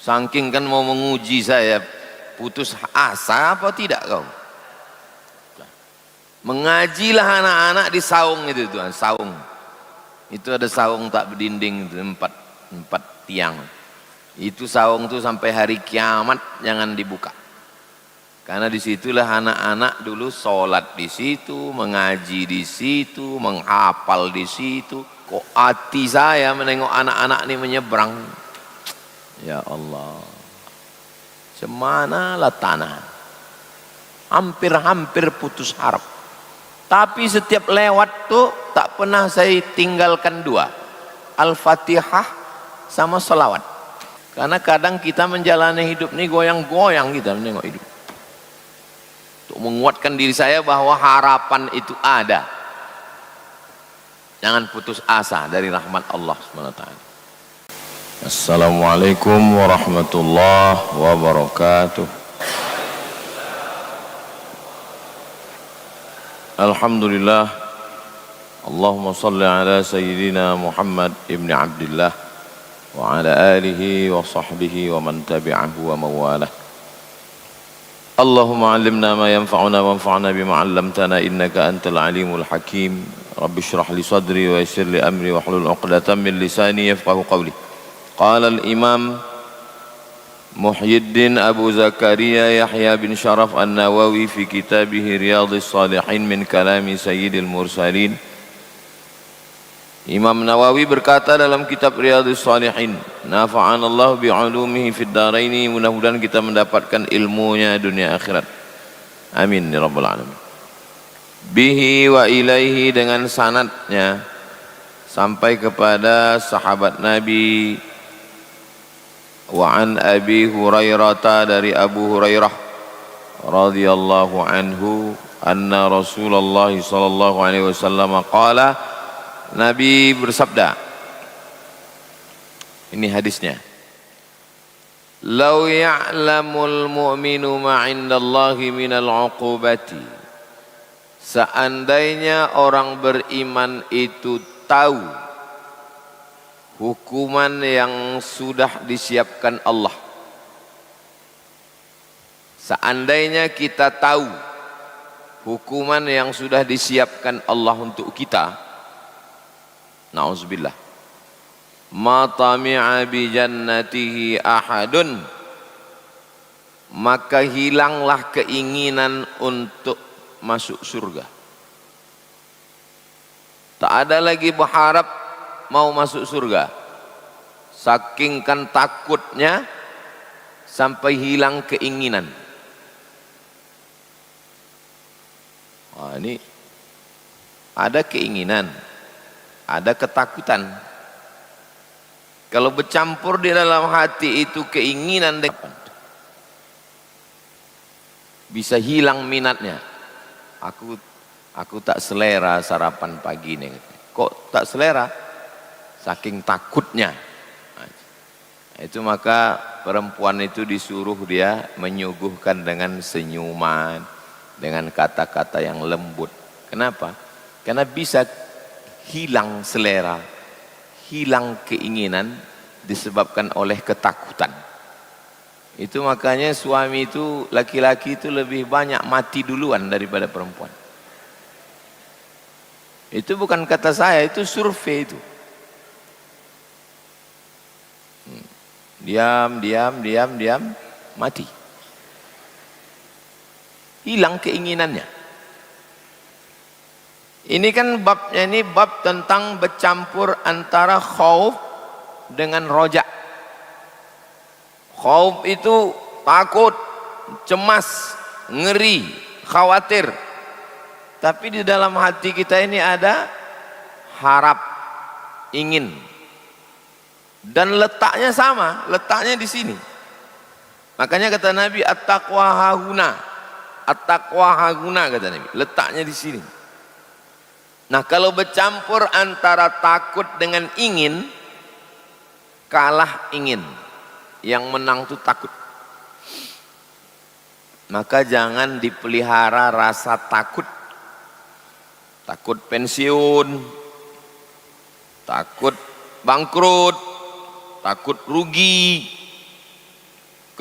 Saking kan mau menguji saya, putus asa apa tidak kau? Mengajilah anak-anak di saung itu Tuhan, saung. Itu ada saung tak berdinding itu, empat tiang. Itu saung tuh sampai hari kiamat jangan dibuka. Karena disitulah anak-anak dulu sholat di situ, mengaji di situ, menghafal di situ. Kok hati saya menengok anak-anak ini menyeberang. Ya Allah, semanalah tanah, hampir-hampir putus harap. Tapi setiap lewat tuh tak pernah saya tinggalkan dua, Al-Fatihah sama salawat. Karena kadang kita menjalani hidup ini goyang-goyang kita menengok hidup. Untuk menguatkan diri saya bahwa harapan itu ada. Jangan putus asa dari rahmat Allah SWT. Assalamualaikum warahmatullahi wabarakatuh. Alhamdulillah. Allahumma salli ala sayyidina Muhammad ibn Abdullah wa ala alihi wa sahbihi wa man tabi'ahu wa mawalah. Allahumma allimna ma yanfa'una wanfa'na bima 'allamtana innaka antal alimul hakim. Rabbi shrah li sadri wa yassir li amri wa hlul 'uqdatam min lisani yafqahu qawli. Qala al-imam Muhyiddin Abu Zakaria Yahya bin Sharaf An-Nawawi fi kitabih Riyadhis Shalihin min kalami Sayyidil Mursalin. Imam Nawawi berkata dalam kitab Riyadhis Shalihin, nafa'anallahu bi'ulumihi fid dharaini, mudah-mudahan kita mendapatkan ilmunya dunia akhirat. Amin ya rabbal alamin. Bihi wa ilaihi, dengan sanadnya sampai kepada sahabat Nabi. Wa an Abi Hurairah, dari Abu Hurairah radhiyallahu anhu, anna Rasulullah sallallahu alaihi wasallam qala, Nabi bersabda, ini hadisnya, "Lau ya'lamul mu'minu ma 'indallahi minal 'uqubati." Seandainya orang beriman itu tahu hukuman yang sudah disiapkan Allah. Seandainya kita tahu hukuman yang sudah disiapkan Allah untuk kita, na'udzubillah, ma tami'a bi jannatihi ahadun, maka hilanglah keinginan untuk masuk surga. Tak ada lagi berharap mau masuk surga, saking kan takutnya sampai hilang keinginan. Wah, ini ada keinginan, ada ketakutan. Kalau bercampur di dalam hati itu keinginan, bisa hilang minatnya. Aku tak selera sarapan pagi nih. Kok tak selera? Saking takutnya. Itu maka perempuan itu disuruh dia menyuguhkan dengan senyuman, dengan kata-kata yang lembut. Kenapa? Karena bisa hilang selera, hilang keinginan disebabkan oleh ketakutan. Itu makanya suami itu, laki-laki itu lebih banyak mati duluan daripada perempuan. Itu bukan kata saya, itu survei itu. Diam, mati. Hilang keinginannya. Ini kan babnya, ini bab tentang bercampur antara khauf dengan roja. Khauf itu takut, cemas, ngeri, khawatir. Tapi di dalam hati kita ini ada harap, ingin. Dan letaknya sama, letaknya di sini. Makanya kata Nabi, at-taqwa hahuna, at-taqwa hahuna, kata Nabi, letaknya di sini. Nah, kalau bercampur antara takut dengan ingin, kalah ingin, yang menang itu takut. Maka jangan dipelihara rasa takut. Takut pensiun, takut bangkrut, takut rugi,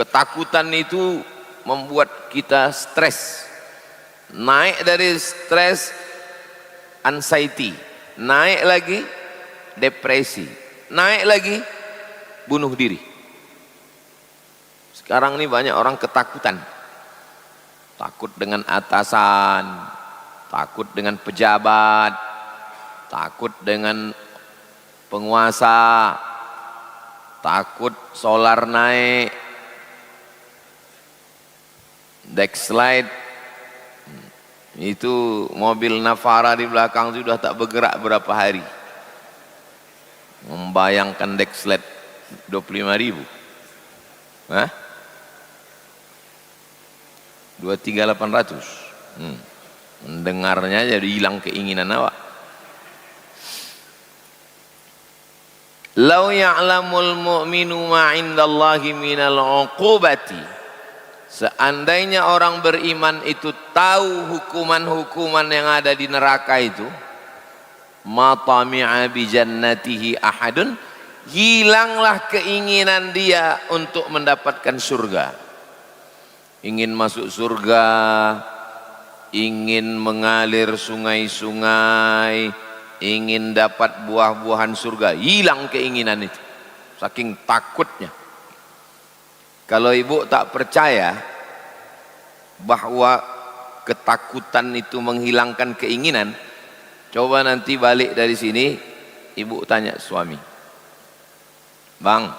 Ketakutan itu membuat kita stres. Naik dari stres, anxiety, naik lagi depresi, naik lagi bunuh diri. Sekarang ini banyak orang ketakutan. Takut dengan atasan, takut dengan pejabat, takut dengan penguasa, takut solar naik, Dexlite, itu mobil Navara di belakang sudah tak bergerak berapa hari. Membayangkan Dexlite 25.000. Hah? 23.800. Mendengarnya jadi hilang keinginan awak. Lau ya'lamul mu'minu ma 'indallahi minal 'uqubati. Seandainya orang beriman itu tahu hukuman-hukuman yang ada di neraka itu, ma tami'a bi jannatihi ahadun, hilanglah keinginan dia untuk mendapatkan surga. Ingin masuk surga, ingin mengalir sungai-sungai, ingin dapat buah-buahan surga, hilang keinginan itu saking takutnya. Kalau ibu tak percaya bahwa ketakutan itu menghilangkan keinginan, coba nanti balik dari sini, ibu tanya suami, bang,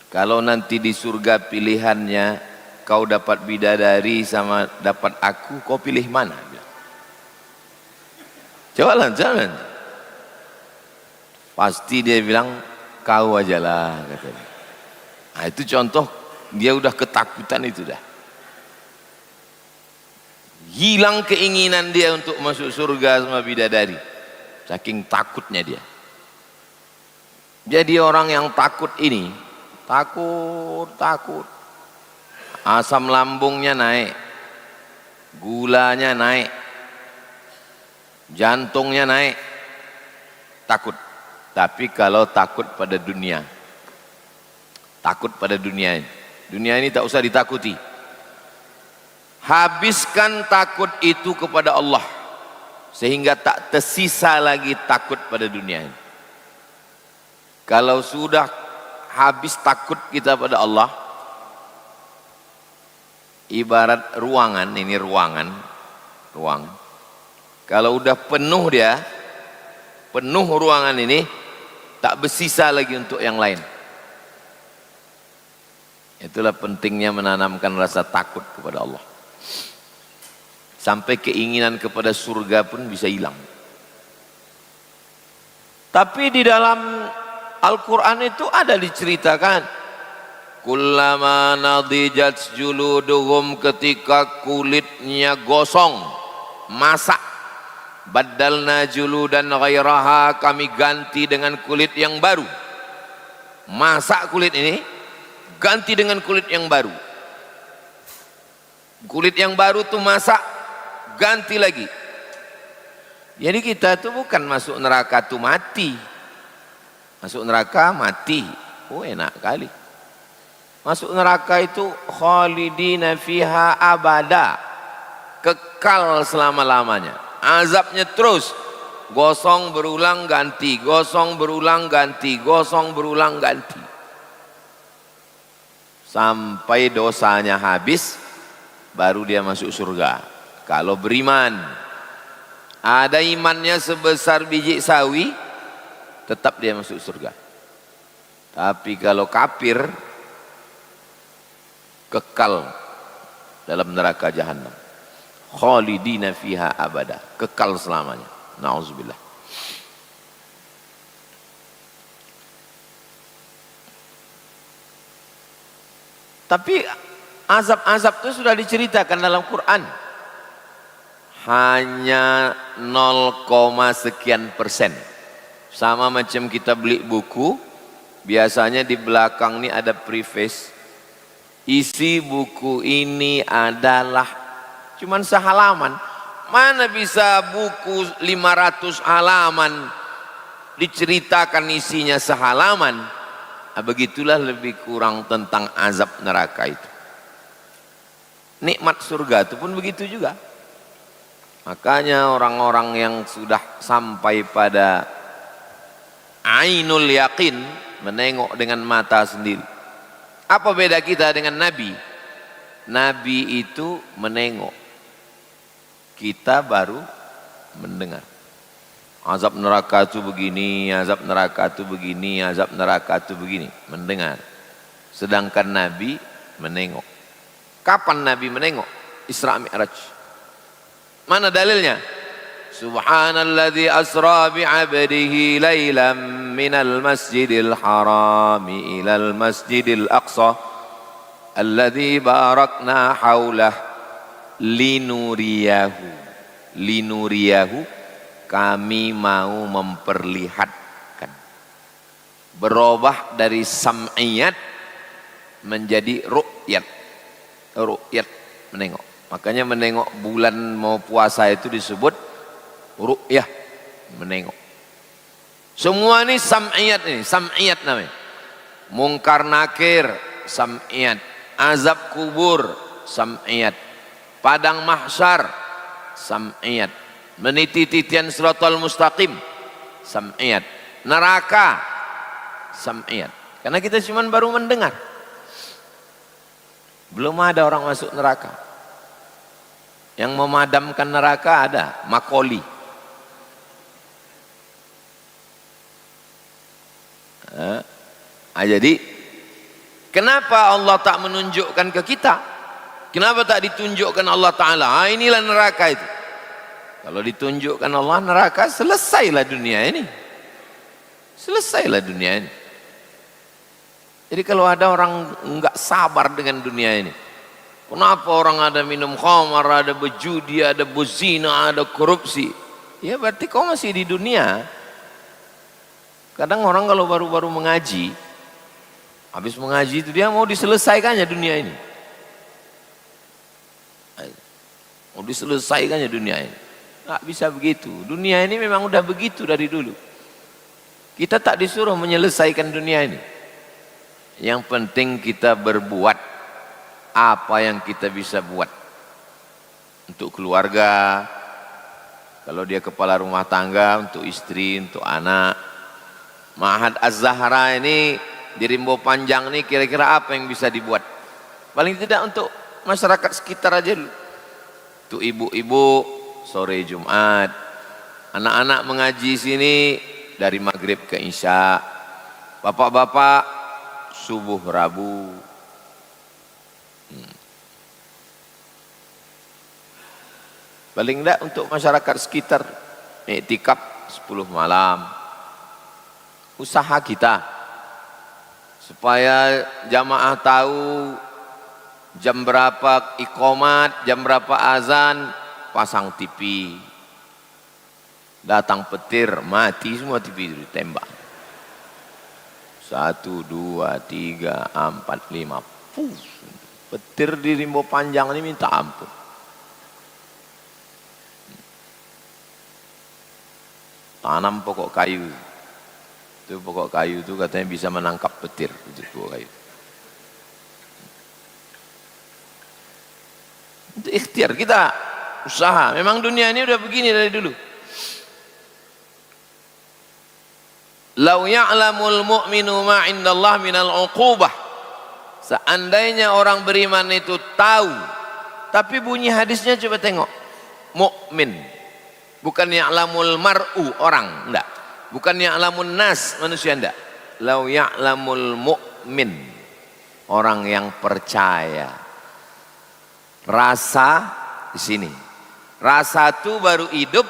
kalau nanti di surga pilihannya kau dapat bidadari sama dapat aku, kau pilih mana? Coba jalan. Pasti dia bilang kau ajalah, katanya. Nah, itu contoh dia udah ketakutan itu dah. Hilang keinginan dia untuk masuk surga sama bidadari. Saking takutnya dia. Jadi orang yang takut ini, takut. Asam lambungnya naik, gulanya naik, jantungnya naik, takut. Tapi kalau takut pada dunia, dunia ini tak usah ditakuti. Habiskan takut itu kepada Allah, sehingga tak tersisa lagi takut pada dunia ini. Kalau sudah habis takut kita pada Allah, ibarat ruangan, ini ruangan. Kalau udah penuh dia, penuh ruangan ini, tak bersisa lagi untuk yang lain. Itulah pentingnya menanamkan rasa takut kepada Allah. Sampai keinginan kepada surga pun bisa hilang. Tapi di dalam Al-Quran itu ada diceritakan, kullama nadijat juluduhum, ketika kulitnya gosong, masak, badalna juludan ghairaha, kami ganti dengan kulit yang baru. Masak kulit ini, ganti dengan kulit yang baru. Kulit yang baru tuh masak, ganti lagi. Jadi kita tuh bukan masuk neraka tuh mati. Masuk neraka mati, oh enak kali. Masuk neraka itu khalidina fiha abada, kekal selama-lamanya. Azabnya terus, gosong berulang ganti, gosong berulang ganti, gosong berulang ganti. Sampai dosanya habis, baru dia masuk surga. Kalau beriman, ada imannya sebesar biji sawi, tetap dia masuk surga. Tapi kalau kafir, kekal dalam neraka jahanam. Khalidina fiha abada, kekal selamanya. Nauzubillah. Tapi azab-azab itu sudah diceritakan dalam Quran. Hanya 0, sekian persen. Sama macam kita beli buku, biasanya di belakang ini ada preface. Isi buku ini adalah cuman sehalaman. Mana bisa buku 500 halaman diceritakan isinya sehalaman? Begitulah lebih kurang tentang azab neraka itu. Nikmat surga itu pun begitu juga. Makanya orang-orang yang sudah sampai pada ainul yakin, menengok dengan mata sendiri. Apa beda kita dengan Nabi? Nabi itu menengok, kita baru mendengar. Azab neraka itu begini, azab neraka itu begini, azab neraka itu begini, mendengar. Sedangkan Nabi menengok. Kapan Nabi menengok? Isra Mi'raj. Mana dalilnya? Subhanalladzi asra bi'abdihi laylan minal masjidil harami ilal masjidil aqsa alladzi barakna haulah linuriyahu kami mau memperlihatkan. Berubah dari sam'iyat menjadi ru'yat. Ru'yat, menengok. Makanya menengok bulan mau puasa itu disebut ru'yah, menengok. Semua ini sam'iyat namanya. Mungkar nakir, sam'iyat. Azab kubur, sam'iyat. Padang mahsyar, sam'iyat. Meniti-titian siratal mustaqim, sam'iyat. Neraka, sam'iyat. Karena kita cuma baru mendengar. Belum ada orang masuk neraka. Yang memadamkan neraka ada Makoli. Jadi kenapa Allah tak menunjukkan ke kita? Kenapa tak ditunjukkan Allah Ta'ala? Inilah neraka itu. Kalau ditunjukkan Allah neraka, selesailah dunia ini. Selesailah dunia ini. Jadi kalau ada orang enggak sabar dengan dunia ini, kenapa orang ada minum khamar, ada berjudi, ada berzina, ada korupsi? Ya berarti kau masih di dunia. Kadang orang kalau baru-baru mengaji, habis mengaji itu dia mau diselesaikannya dunia ini. Mau diselesaikannya dunia ini. Nggak bisa begitu. Dunia ini memang udah begitu dari dulu. Kita tak disuruh menyelesaikan dunia ini. Yang penting kita berbuat apa yang kita bisa buat untuk keluarga. Kalau dia kepala rumah tangga, untuk istri, untuk anak. Ma'had Az-Zahra ini di Rimbo Panjang ini kira-kira apa yang bisa dibuat? Paling tidak untuk masyarakat sekitar aja dulu. Untuk ibu-ibu sore Jumat, anak-anak mengaji sini dari maghrib ke isya, bapak-bapak subuh Rabu. Paling enggak untuk masyarakat sekitar iktikaf 10 malam. Usaha kita supaya jamaah tahu jam berapa iqamat, jam berapa azan, pasang TV. Datang petir, mati semua TV itu ditembak. 1, 2, 3, 4, 5. Petir di Rimbo Panjang ini minta ampun. Tanam pokok kayu. Itu pokok kayu itu katanya bisa menangkap petir. Itu pokok kayu. Itu ikhtiar kita, usaha. Memang dunia ini udah begini dari dulu. Lau ya'lamul mu'minu ma 'indallah minal 'uqubah. Seandainya orang beriman itu tahu, tapi bunyi hadisnya coba tengok. Mukmin. Bukan ya'lamul mar'u, orang, enggak. Bukan ya'lamun nas, manusia, enggak. Lau ya'lamul mu'min, orang yang percaya. Rasa di sini. Rasa itu baru hidup,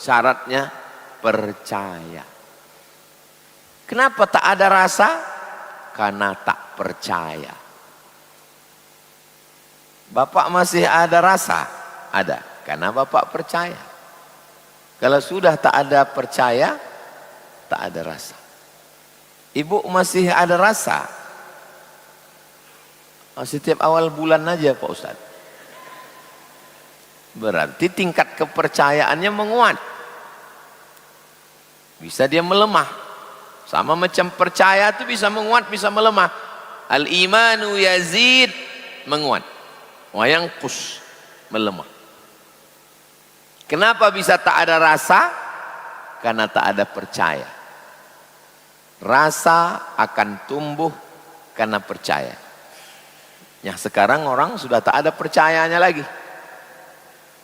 syaratnya percaya. Kenapa tak ada rasa? Karena tak percaya. Bapak masih ada rasa? Ada, karena Bapak percaya. Kalau sudah tak ada percaya, tak ada rasa. Ibu masih ada rasa? Setiap awal bulan aja Pak Ustadz. Berarti tingkat kepercayaannya menguat. Bisa dia melemah. Sama macam percaya itu bisa menguat, bisa melemah. Al-imanu yazid, menguat. Wa yanqus, melemah. Kenapa bisa tak ada rasa? Karena tak ada percaya. Rasa akan tumbuh karena percaya. Ya, sekarang orang sudah tak ada percayanya lagi.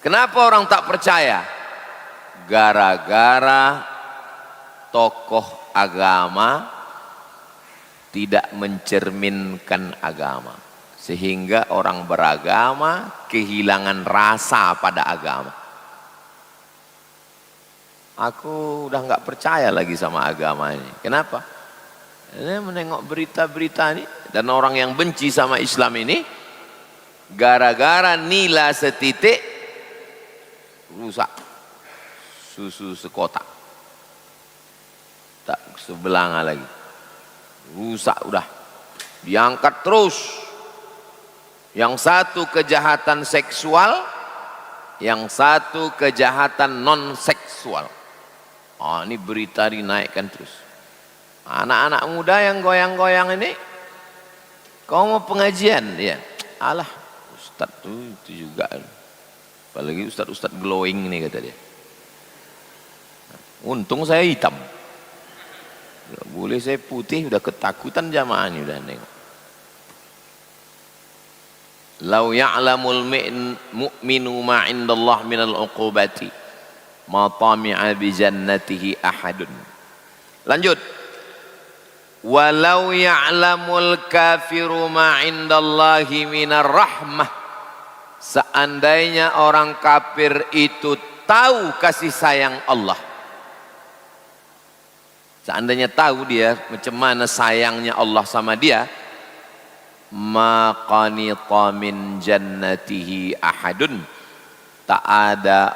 Kenapa orang tak percaya? Gara-gara tokoh agama tidak mencerminkan agama, sehingga orang beragama kehilangan rasa pada agama. Aku udah nggak percaya lagi sama agama ini. Kenapa? Ini menengok berita-berita ini, dan orang yang benci sama Islam ini gara-gara nilai setitik rusak susu sekotak, tak sebelanga lagi, rusak udah, diangkat terus. Yang satu kejahatan seksual, yang satu kejahatan non seksual. Oh, ini berita dinaikkan terus. Anak-anak muda yang goyang-goyang ini, kau mau pengajian? Ya, alah, ustadz tuh itu juga. Apalagi ustadz-ustadz glowing nih kata dia. Untung saya hitam. Boleh saya putih, udah ketakutan jamaah ini udah nengok. Lau ya'lamul mu'minu ma indallah minal uqubati ma tami'a bi jannatihi ahadun. Lanjut. Walau ya'lamul kafiru ma indallahi minar rahmah. Seandainya orang kafir itu tahu kasih sayang Allah, seandainya tahu dia macam mana sayangnya Allah sama dia, ma qanita min jannatihi ahadun, tak ada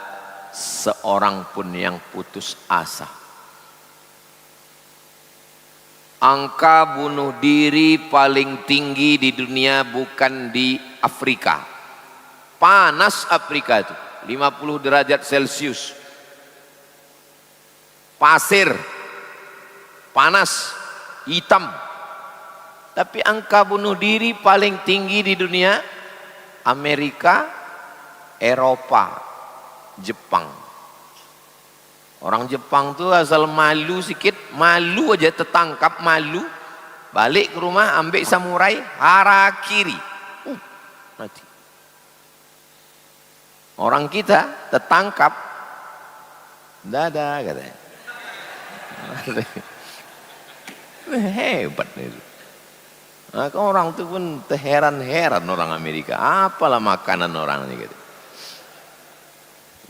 seorang pun yang putus asa. Angka bunuh diri paling tinggi di dunia bukan di Afrika. Panas Afrika itu 50 derajat Celcius, pasir, panas, hitam. Tapi angka bunuh diri paling tinggi di dunia Amerika, Eropa, Jepang. Orang Jepang tuh asal malu sikit, malu aja tertangkap, malu, balik ke rumah ambil samurai, harakiri, mati. Orang kita tertangkap, dadah katanya. Hebat nih. Nah, orang itu pun terheran-heran orang Amerika. Apalah makanan orang ini gitu.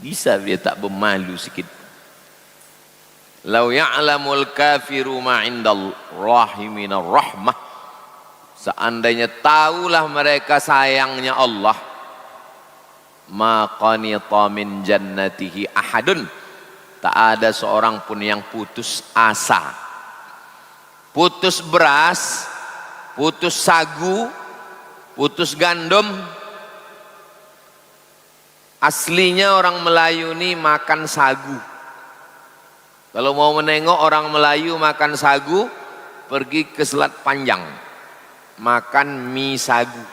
Bisa dia tak bermalu sikit. Lau ya'lamul kafiru ma indallahi minar rahmah. Seandainya tahulah mereka sayangnya Allah, ma qanita min jannatihi ahadun, tak ada seorang pun yang putus asa. Putus beras, putus sagu, putus gandum. Aslinya orang Melayu ini makan sagu. Kalau mau menengok orang Melayu makan sagu, pergi ke Selat Panjang, makan mie sagu.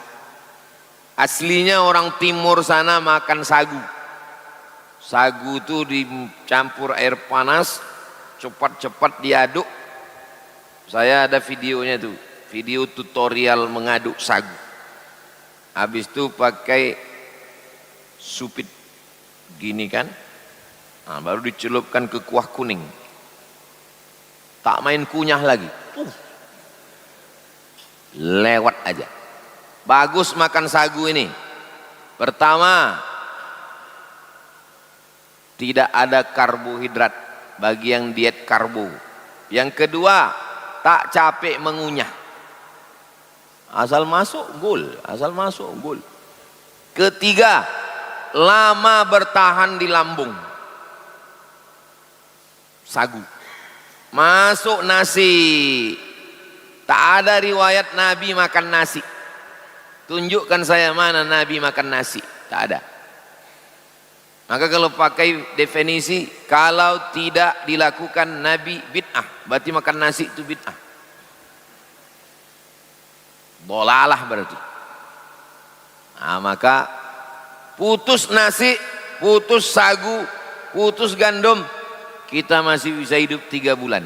Aslinya orang timur sana makan sagu. Sagu itu dicampur air panas, cepat-cepat diaduk. Saya ada videonya tuh, video tutorial mengaduk sagu. Habis itu pakai supit gini kan, nah, baru dicelupkan ke kuah kuning. Tak main kunyah lagi, lewat aja. Bagus makan sagu ini. Pertama, tidak ada karbohidrat bagi yang diet karbo. Yang kedua, tak capek mengunyah. Asal masuk gol, asal masuk gol. Ketiga, lama bertahan di lambung. Sagu masuk nasi. Tak ada riwayat Nabi makan nasi. Tunjukkan saya mana Nabi makan nasi. Tak ada. Maka kalau pakai definisi, kalau tidak dilakukan Nabi bid'ah, berarti makan nasi itu bid'ah. Dolalah berarti. Nah, maka putus nasi, putus sagu, putus gandum, kita masih bisa hidup 3 bulan.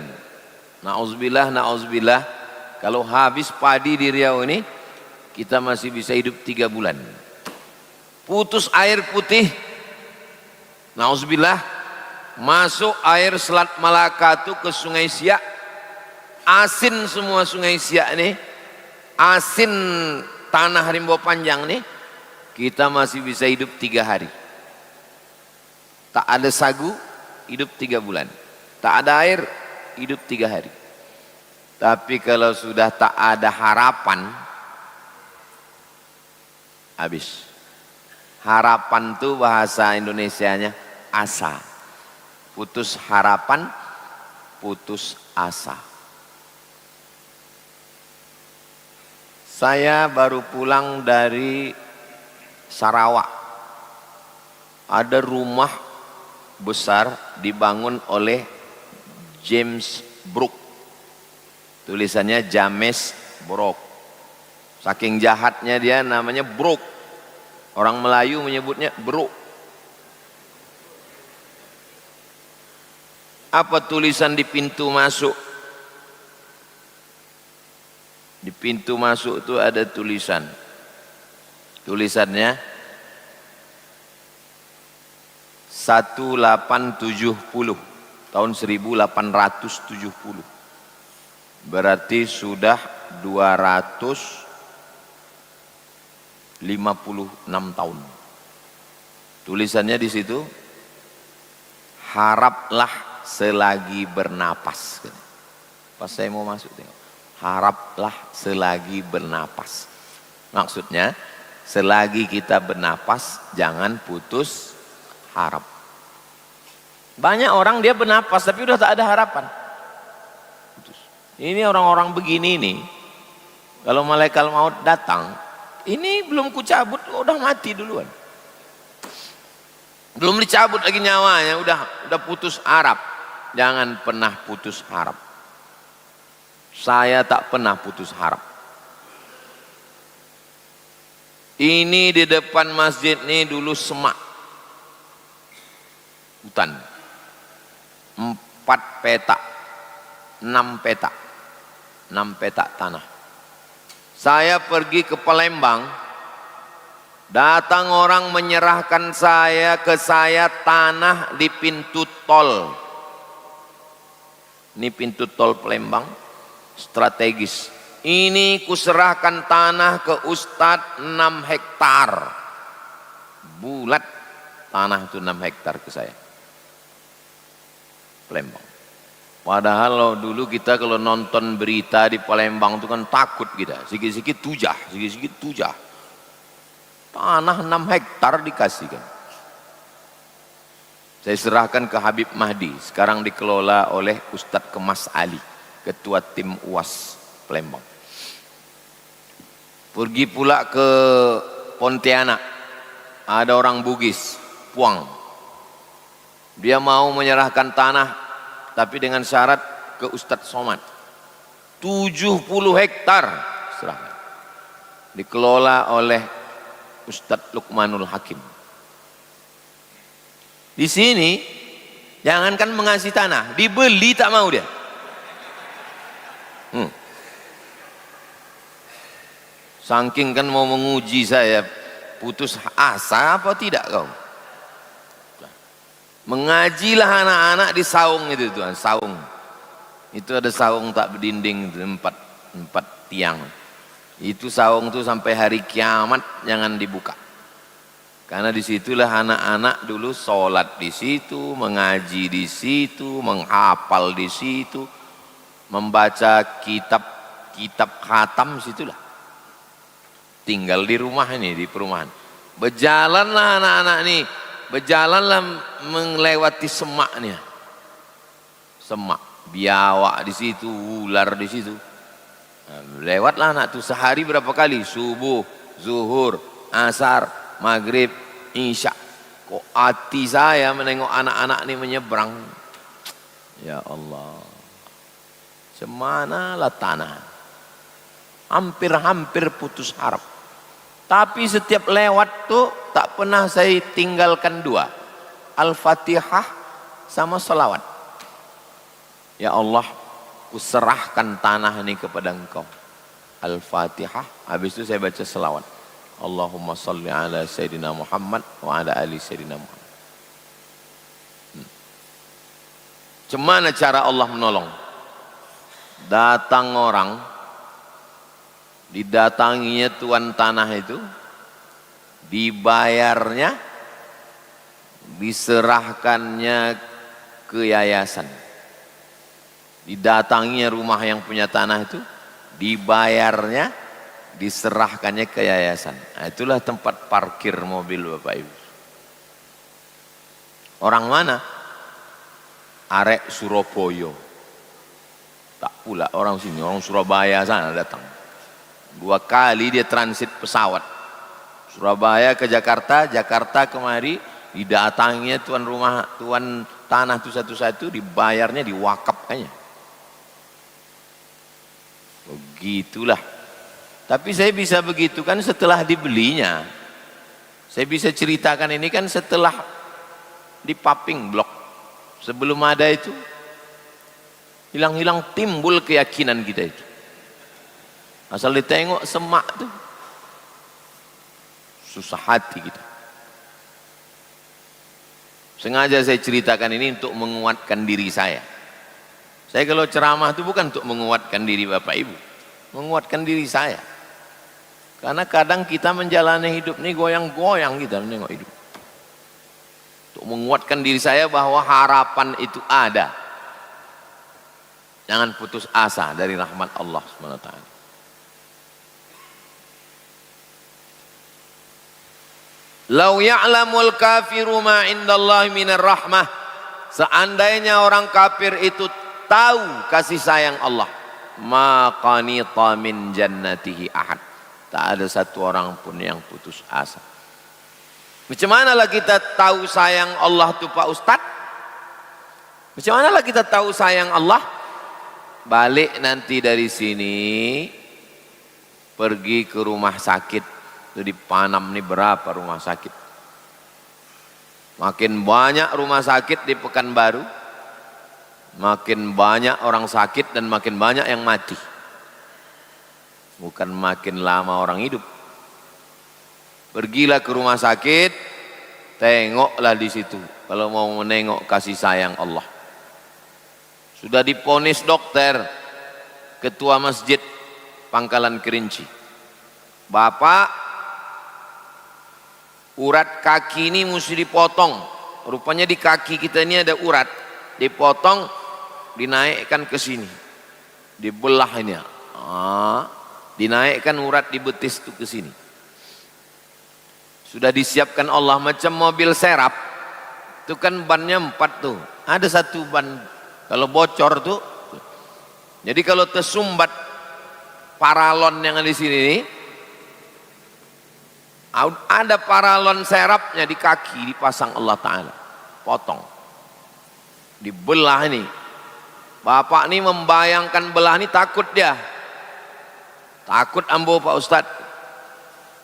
Na'udzubillah, na'udzubillah. Kalau habis padi di Riau ini, kita masih bisa hidup 3 bulan. Putus air putih, na'udzubillah, masuk air Selat Malaka itu ke Sungai Siak, asin semua Sungai Siak ini, asin tanah Rimbo Panjang nih, kita masih bisa hidup 3 hari. Tak ada sagu, hidup 3 bulan. Tak ada air, hidup 3 hari. Tapi kalau sudah tak ada harapan, habis. Harapan itu bahasa Indonesianya asa. Putus harapan, putus asa. Saya baru pulang dari Sarawak. Ada rumah besar dibangun oleh James Brooke. Tulisannya James Brooke. Saking jahatnya dia namanya Brooke. Orang Melayu menyebutnya Brooke. Apa tulisan di pintu masuk? Di pintu masuk itu ada tulisan. Tulisannya 1870, tahun 1870. Berarti sudah 256 tahun. Tulisannya di situ, haraplah selagi bernapas. Pas saya mau masuk tengok, haraplah selagi bernapas. Maksudnya selagi kita bernapas jangan putus harap. Banyak orang dia bernapas tapi udah tak ada harapan. Putus. Ini orang-orang begini nih, kalau malaikat maut datang, ini belum kucabut udah mati duluan. Belum dicabut lagi nyawanya udah putus harap. Jangan pernah putus harap. Saya tak pernah putus harap. Ini di depan masjid ini dulu semak, hutan, 4 petak, 6 petak, 6 petak tanah. Saya pergi ke Palembang, datang orang menyerahkan ke saya tanah di pintu tol. Ini pintu tol Palembang, strategis. Ini kuserahkan tanah ke Ustadz 6 hektar. Bulat tanah itu 6 hektar ke saya. Palembang. Padahal dulu kita kalau nonton berita di Palembang itu kan takut kita. Sikit-sikit tujah, sikit-sikit tujah. Tanah 6 hektar dikasihkan. Saya serahkan ke Habib Mahdi. Sekarang dikelola oleh Ustadz Kemas Ali, Ketua Tim UAS Palembang. Pergi pula ke Pontianak, ada orang Bugis, Puang. Dia mau menyerahkan tanah, tapi dengan syarat ke Ustadz Somad. 70 hektar serahkan. Dikelola oleh Ustadz Lukmanul Hakim. Di sini, jangankan mengasih tanah, dibeli tak mau dia. Saking kan mau menguji saya, putus asa apa tidak kau? Mengajilah anak-anak di saung itu tuan, saung. Itu ada saung tak berdinding, empat tiang. Itu saung itu sampai hari kiamat jangan dibuka. Karena disitulah anak-anak dulu sholat di situ, mengaji di situ, menghafal di situ, membaca kitab khatam situlah. Tinggal di rumah ini, di perumahan. Berjalanlah anak-anak ini, berjalanlah melewati semaknya. Semak, biawak di situ, ular di situ. Nah, lewatlah anak itu sehari berapa kali? Subuh, zuhur, asar, maghrib, isya. Kok hati saya menengok anak-anak ini menyeberang. Ya Allah, semanalah tanah. Hampir-hampir putus harap. Tapi setiap lewat tuh tak pernah saya tinggalkan dua. Al-Fatihah sama salawat. Ya Allah, kuserahkan tanah ini kepada Engkau. Al-Fatihah, habis itu saya baca salawat. Allahumma salli ala Sayyidina Muhammad wa ala ali Sayyidina Muhammad. Cemana cara Allah menolong? Datang orang, didatanginya tuan tanah itu, dibayarnya, diserahkannya ke yayasan. Didatanginya rumah yang punya tanah itu, dibayarnya, diserahkannya ke yayasan. Nah, itulah tempat parkir mobil Bapak Ibu. Orang mana? Arek Surabaya. Tak pula orang sini, orang Surabaya sana datang. 2 kali dia transit pesawat. Surabaya ke Jakarta, Jakarta kemari, didatanginya tuan rumah, tuan tanah itu satu-satu, dibayarnya, diwakafkannya. Begitulah. Tapi saya bisa begitu kan setelah dibelinya. Saya bisa ceritakan ini kan setelah dipaping blok. Sebelum ada itu, hilang-hilang timbul keyakinan kita itu. Asal ditengok semak tuh, susah hati kita. Sengaja saya ceritakan ini untuk menguatkan diri saya. Saya kalau ceramah itu bukan untuk menguatkan diri Bapak Ibu, menguatkan diri saya. Karena kadang kita menjalani hidup ini goyang-goyang kita menengok hidup. Untuk menguatkan diri saya bahwa harapan itu ada. Jangan putus asa dari rahmat Allah SWT. Lau ya'lamul kafiru ma indallahi minar rahmah. Seandainya orang kafir itu tahu kasih sayang Allah, ma qanita min jannatihi ahad. Tak ada satu orang pun yang putus asa. Macam manalah kita tahu sayang Allah itu Pak Ustadz? Macam manalah kita tahu sayang Allah? Balik nanti dari sini, pergi ke rumah sakit. Itu di Panam ini berapa rumah sakit? Makin banyak rumah sakit di Pekanbaru, makin banyak orang sakit dan makin banyak yang mati. Bukan makin lama orang hidup. Pergilah ke rumah sakit, tengoklah di situ. Kalau mau menengok kasih sayang Allah. Sudah diponis dokter, ketua masjid Pangkalan Kerinci. Bapak, urat kaki ini mesti dipotong. Rupanya di kaki kita ini ada urat. Dipotong, dinaikkan ke sini. Dibelah ini. Dinaikkan urat di betis itu ke sini. Sudah disiapkan Allah macam mobil serap. Itu kan bannya 4 tuh. Ada satu ban kalau bocor tuh. Jadi kalau tersumbat paralon yang di sini nih, ada paralon serapnya di kaki dipasang Allah Ta'ala. Potong. Dibelah ini. Bapak ini membayangkan belah ini takut dia. Takut ambo Pak Ustadz.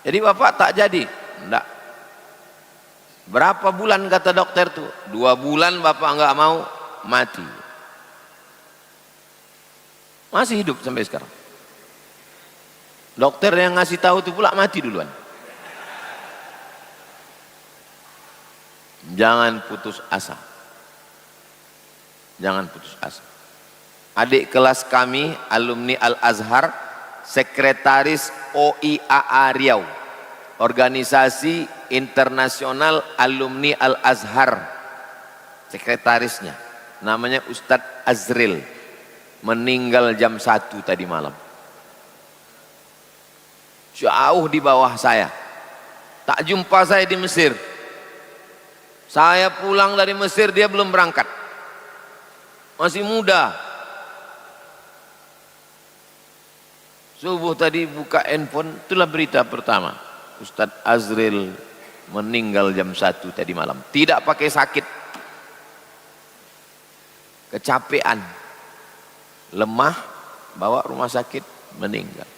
Jadi bapak tak jadi. Enggak. Berapa bulan kata dokter tuh? 2 bulan bapak enggak mau, mati. Masih hidup sampai sekarang. Dokter yang ngasih tahu itu pula mati duluan. Jangan putus asa. Jangan putus asa. Adik kelas kami, alumni Al-Azhar, sekretaris OIAA Riau, Organisasi Internasional Alumni Al-Azhar, sekretarisnya namanya Ustadz Azril, meninggal jam 1 tadi malam. Jauh di bawah saya. Tak jumpa saya di Mesir. Saya pulang dari Mesir, dia belum berangkat, masih muda. Subuh tadi buka handphone, itulah berita pertama. Ustadz Azril meninggal jam 1 tadi malam. Tidak pakai sakit, kecapean, lemah, bawa rumah sakit, meninggal.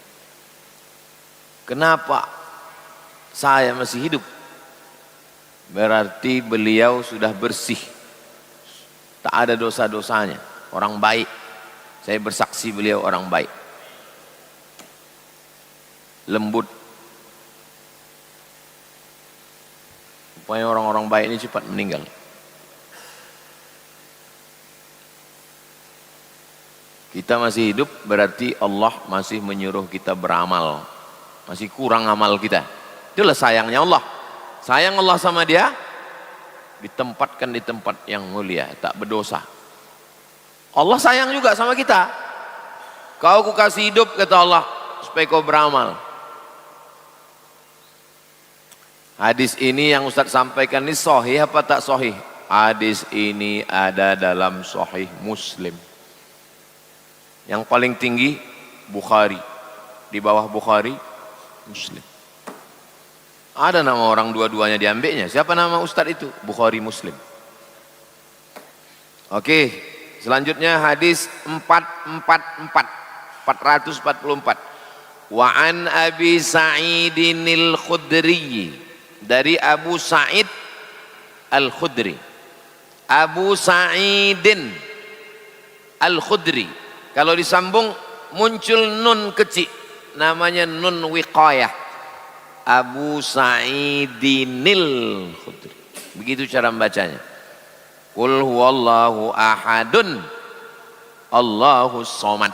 Kenapa saya masih hidup? Berarti beliau sudah bersih, tak ada dosa-dosanya, orang baik. Saya bersaksi beliau orang baik, lembut. Supaya orang-orang baik ini cepat meninggal. Kita masih hidup berarti Allah masih menyuruh kita beramal. Masih kurang amal kita. Itulah sayangnya Allah. Sayang Allah sama dia, ditempatkan di tempat yang mulia, tak berdosa. Allah sayang juga sama kita. Kau ku kasih hidup, kata Allah, supaya kau beramal. Hadis ini yang Ustaz sampaikan ini sahih apa tak sahih? Hadis ini ada dalam Sahih Muslim. Yang paling tinggi Bukhari, di bawah Bukhari Muslim. Ada nama orang dua-duanya diambilnya. Siapa nama Ustaz itu? Bukhari Muslim. Oke, selanjutnya hadis 444. Wa an Abi Sa'idinil Khudri, dari Abu Sa'id Al-Khudri. Abu Sa'idin Al-Khudri, kalau disambung muncul nun kecil, namanya nun wiqayah. Abu Sa'idinil Khudri, begitu cara membacanya. Qul huwallahu ahadun Allahus somad.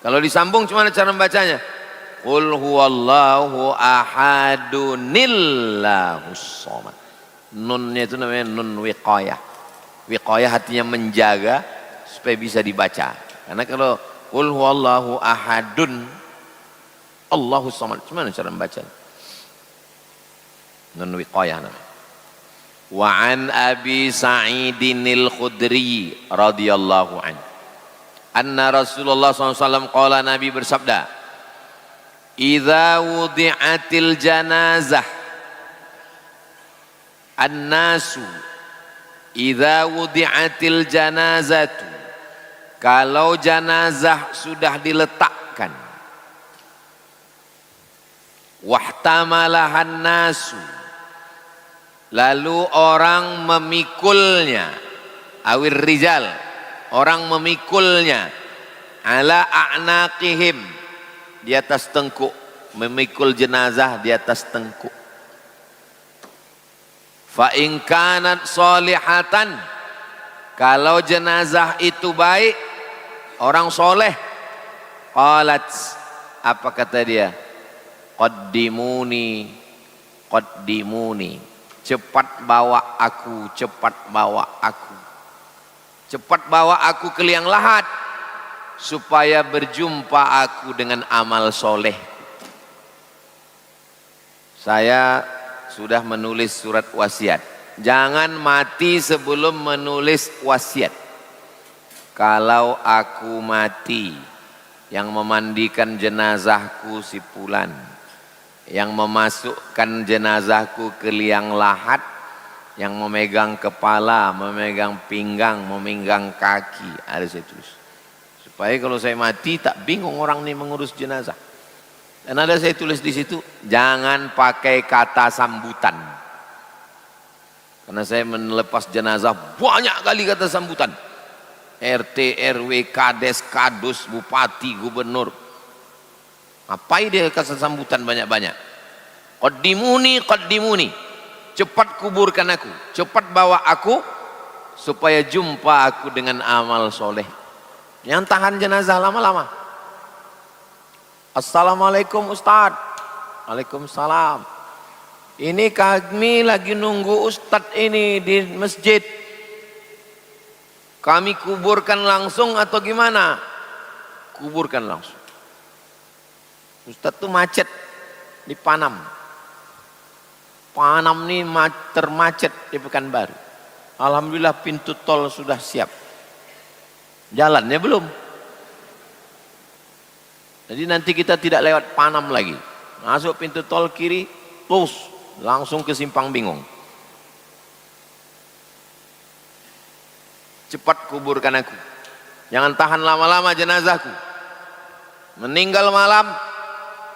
Kalau disambung cuma cara membacanya, Qul huwallahu ahadunillahus somad. Nunnya itu namanya nun wiqayah. Wiqayah artinya menjaga supaya bisa dibaca. Karena kalau Qul huwallahu ahadun Allahus somad, gimana cara membacanya? Nun wiqayah namanya. Wa an Abi Sa'idinil Khudri radhiyallahu anhu anna Rasulullah SAW qala, Nabi bersabda, idza wudi'atil janazah annasu, idza wudi'atil janazatu, kalau janazah sudah diletakkan, wahtamalahan nasu, lalu orang memikulnya, awir rijal, orang memikulnya, ala a'naqihim, di atas tengkuk, memikul jenazah di atas tengkuk. Fa in kanat solihatan, kalau jenazah itu baik, orang soleh, qalat, apa kata dia? Qaddimuni, qaddimuni, cepat bawa aku, cepat bawa aku, cepat bawa aku ke liang lahat, supaya berjumpa aku dengan amal soleh. Saya sudah menulis surat wasiat. Jangan mati sebelum menulis wasiat. Kalau aku mati, yang memandikan jenazahku si Fulan, yang memasukkan jenazahku ke liang lahat, yang memegang kepala, memegang pinggang, memegang kaki, ada saya tulis. Supaya kalau saya mati tak bingung orang ini mengurus jenazah. Dan ada saya tulis di situ, jangan pakai kata sambutan. Karena saya melepas jenazah banyak kali kata sambutan. RT, RW, Kades, Kadus, Bupati, Gubernur. Ngapain dia kata sambutan banyak-banyak? Qaddimuni, qaddimuni, cepat kuburkan aku, cepat bawa aku, supaya jumpa aku dengan amal soleh. Yang tahan jenazah lama-lama. Assalamualaikum Ustaz. Waalaikumsalam. Ini kami lagi nunggu Ustaz ini di masjid. Kami kuburkan langsung atau gimana? Kuburkan langsung. Ustaz tuh macet di Panam. Panam nih termacet di Pekanbaru. Alhamdulillah pintu tol sudah siap. Jalannya belum. Jadi nanti kita tidak lewat Panam lagi. Masuk pintu tol kiri, terus langsung ke simpang bingung. Cepat kuburkan aku, jangan tahan lama-lama jenazahku. Meninggal malam,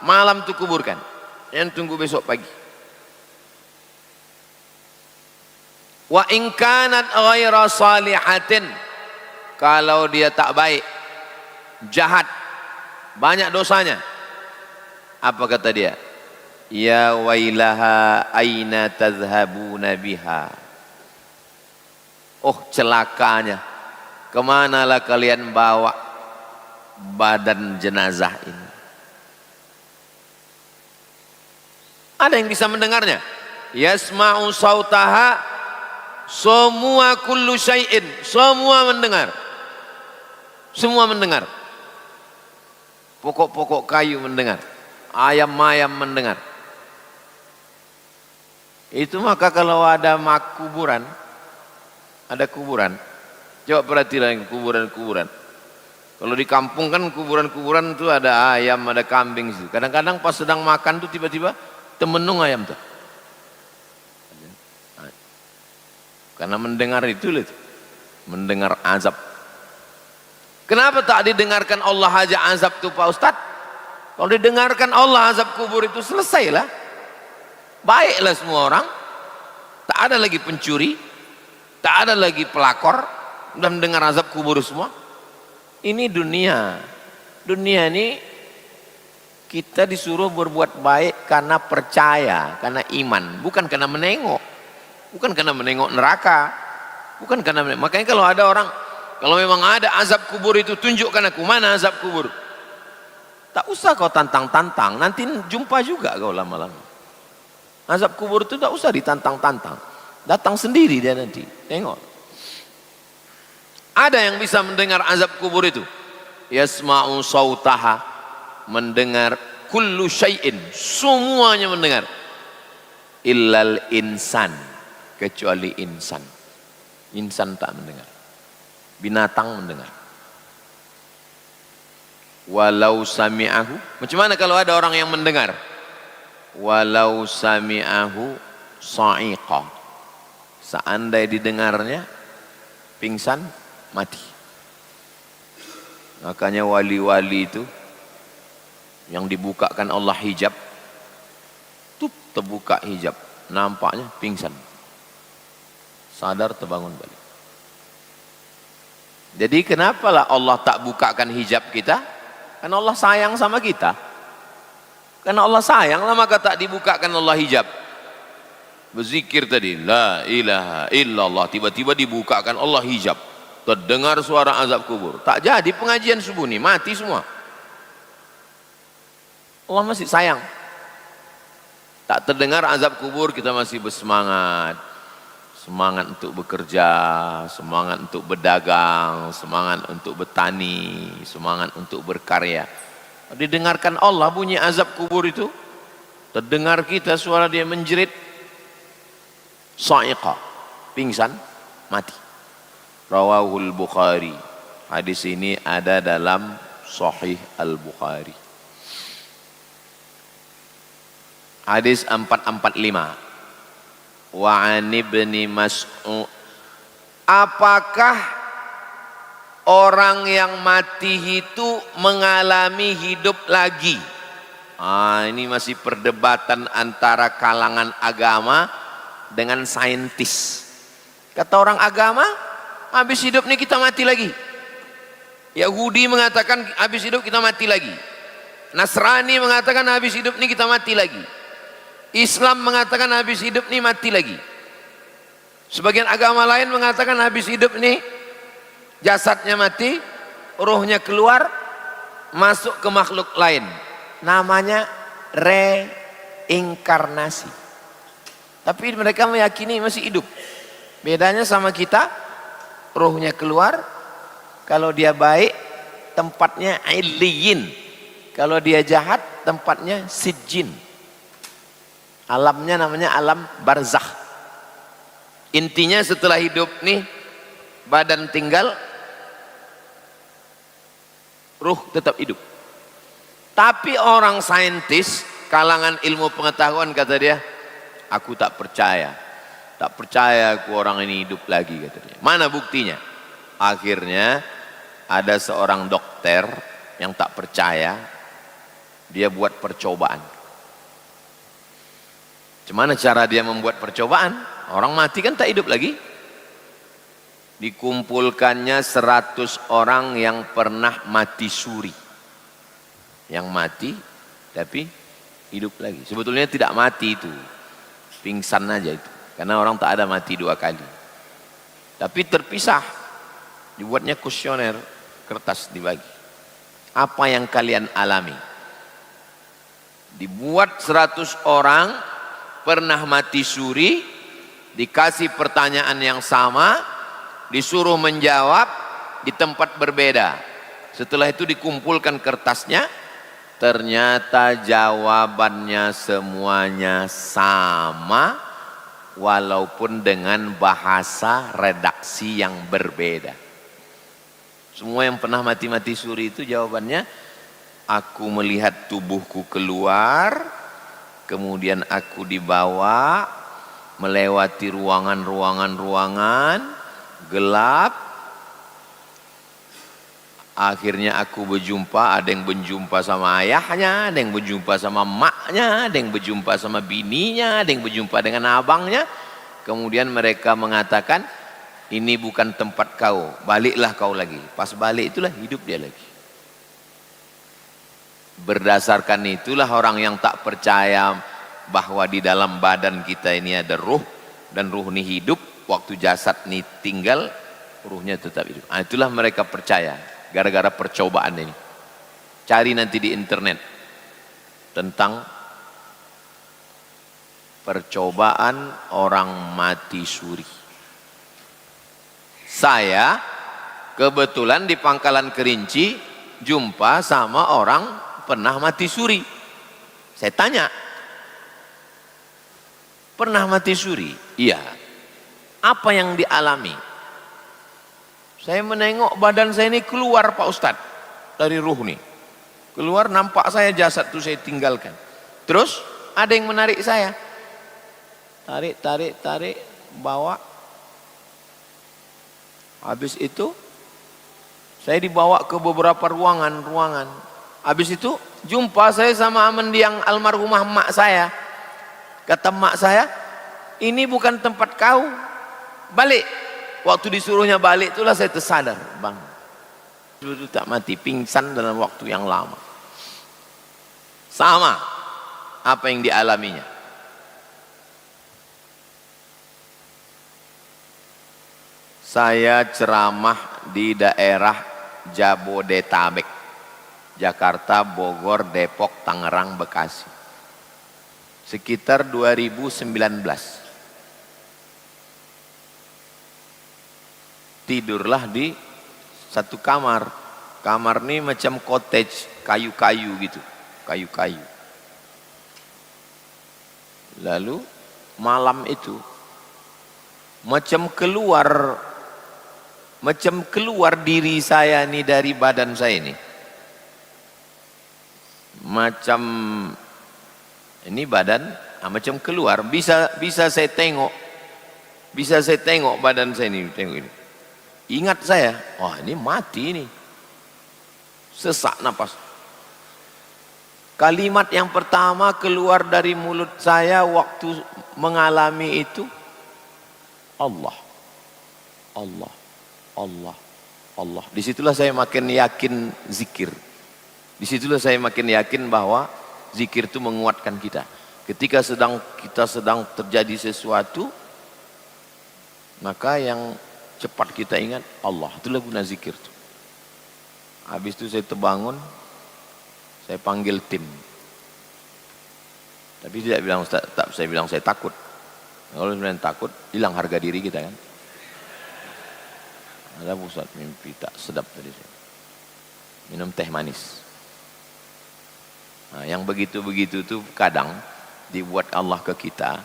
malam tuh kuburkan, jangan tunggu besok pagi. Wa in kanat ghaira salihatin, kalau dia tak baik, jahat, banyak dosanya, apa kata dia? Ya wailaha aina tadhhabuna biha. Oh celakanya, kemanalah kalian bawa badan jenazah ini? Ada yang bisa mendengarnya? Yasma'u sautaha, semua kullu syai'in, semua mendengar. Semua mendengar. Pokok-pokok kayu mendengar, ayam-ayam mendengar. Itu maka kalau ada kuburan, ada kuburan, coba perhatikan kuburan-kuburan. Kalau di kampung kan kuburan-kuburan itu ada ayam, ada kambing. Kadang-kadang pas sedang makan tuh tiba-tiba temenung ayam tuh. Karena mendengar itu, mendengar azab. Kenapa tak didengarkan Allah aja azab tuh Pak Ustadz? Kalau didengarkan Allah azab kubur itu selesailah. Baiklah semua orang. Tak ada lagi pencuri, tak ada lagi pelakor, udah mendengar azab kubur semua. Ini dunia. Dunia ini kita disuruh berbuat baik karena percaya, karena iman, bukan karena menengok. Bukan karena menengok neraka. Bukan karena menengok. Makanya kalau ada orang, kalau memang ada azab kubur itu, tunjukkan aku mana azab kubur. Tak usah kau tantang-tantang, nanti jumpa juga kau lama-lama. Azab kubur itu tak usah ditantang-tantang, datang sendiri dia nanti. Tengok. Ada yang bisa mendengar azab kubur itu. Yasma'u sautaha, mendengar kullu syai'in, semuanya mendengar. Illal insan, kecuali insan. Insan tak mendengar. Binatang mendengar. Walau sami'ahu, macam mana kalau ada orang yang mendengar? Walau sami'ahu sa'iqa, seandainya didengarnya pingsan, mati. Makanya wali-wali itu yang dibukakan Allah hijab, tuh terbuka hijab, nampaknya pingsan, sadar terbangun balik. Jadi kenapalah Allah tak bukakan hijab kita? Karena Allah sayang sama kita. Karena Allah sayang lah maka tak dibukakan Allah hijab. Berzikir tadi la ilaha illallah, tiba-tiba dibukakan Allah hijab, terdengar suara azab kubur. Tak jadi pengajian subuh nih, mati semua. Allah masih sayang. Tak terdengar azab kubur, kita masih bersemangat. Semangat untuk bekerja, semangat untuk berdagang, semangat untuk bertani, semangat untuk berkarya. Didengarkan Allah bunyi azab kubur itu, terdengar kita suara dia menjerit, sa'iqa, pingsan, mati. Rawahul Bukhari. Hadis ini ada dalam Sahih Al-Bukhari. Hadis 445. Wa 'an Ibni Mas'ud, apakah orang yang mati itu mengalami hidup lagi? Ini masih perdebatan antara kalangan agama dengan saintis. Kata orang agama, habis hidup ini kita mati lagi. Yahudi mengatakan habis hidup kita mati lagi. Nasrani mengatakan habis hidup ini kita mati lagi. Islam mengatakan habis hidup ini mati lagi. Sebagian agama lain mengatakan habis hidup ini jasadnya mati, ruhnya keluar, masuk ke makhluk lain. Namanya reinkarnasi. Tapi mereka meyakini masih hidup. Bedanya sama kita, ruhnya keluar, kalau dia baik tempatnya illiyin, kalau dia jahat tempatnya sijjin. Alamnya namanya alam barzakh. Intinya setelah hidup nih badan tinggal, ruh tetap hidup. Tapi orang saintis, kalangan ilmu pengetahuan kata dia, Aku tak percaya. Tak percaya aku orang ini hidup lagi, katanya. Mana buktinya? Akhirnya ada seorang dokter yang tak percaya, dia buat percobaan. Gimana cara dia membuat percobaan? Orang mati kan tak hidup lagi. Dikumpulkannya 100 orang yang pernah mati suri. Yang mati tapi hidup lagi. Sebetulnya tidak mati itu, pingsan aja itu. Karena orang tak ada mati 2 kali. Tapi terpisah. Dibuatnya kuesioner, kertas dibagi. Apa yang kalian alami? Dibuat 100 orang pernah mati suri, dikasih pertanyaan yang sama, disuruh menjawab di tempat berbeda. Setelah itu dikumpulkan kertasnya, ternyata jawabannya semuanya sama, walaupun dengan bahasa redaksi yang berbeda. Semua yang pernah mati-mati suri itu jawabannya, aku melihat tubuhku keluar, kemudian aku dibawa melewati ruangan-ruangan gelap. Akhirnya aku berjumpa, ada yang berjumpa sama ayahnya, ada yang berjumpa sama maknya, ada yang berjumpa sama bininya, ada yang berjumpa dengan abangnya. Kemudian mereka mengatakan, ini bukan tempat kau, baliklah kau lagi. Pas balik itulah hidup dia lagi. Berdasarkan itulah orang yang tak percaya bahwa di dalam badan kita ini ada ruh, dan ruh ini hidup, waktu jasad ini tinggal, ruhnya tetap hidup. Nah, itulah mereka percaya gara-gara percobaan ini. Cari nanti di internet tentang percobaan orang mati suri. Saya kebetulan di Pangkalan Kerinci jumpa sama orang pernah mati suri. Saya tanya, pernah mati suri? Iya. Apa yang dialami? Saya menengok badan saya ini keluar Pak Ustadz dari ruh nih. Keluar, nampak saya jasad itu saya tinggalkan. Terus ada yang menarik saya. Tarik, bawa. Habis itu saya dibawa ke beberapa ruangan. Habis itu jumpa saya sama mendiang almarhumah mak saya. Kata mak saya, ini bukan tempat kau, balik. Waktu disuruhnya balik itulah saya tersadar, bang. Dulu tak mati, pingsan dalam waktu yang lama. Sama apa yang dialaminya. Saya ceramah di daerah Jabodetabek, Jakarta, Bogor, Depok, Tangerang, Bekasi. Sekitar 2019. Tidurlah di satu kamar. Kamar ini macam cottage, kayu-kayu gitu. Kayu-kayu. Lalu malam itu macam keluar diri saya ini dari badan saya ini. Macam ini badan, macam keluar, bisa saya tengok. Bisa saya tengok badan saya ini, tengok ini. Ingat saya, wah ini mati ini. Sesak napas. Kalimat yang pertama keluar dari mulut saya waktu mengalami itu, Allah, Allah, Allah, Allah. Disitulah saya makin yakin zikir. Disitulah saya makin yakin bahwa zikir itu menguatkan kita. Ketika kita sedang terjadi sesuatu, maka yang cepat kita ingat Allah. Itulah guna zikir itu. Habis itu saya terbangun, saya panggil tim. Tapi tidak bilang saya bilang saya takut. Kalau sebenarnya takut, hilang harga diri kita kan. Ada pusat mimpi tak sedap tadi saya. Minum teh manis. Nah, yang begitu-begitu itu kadang dibuat Allah ke kita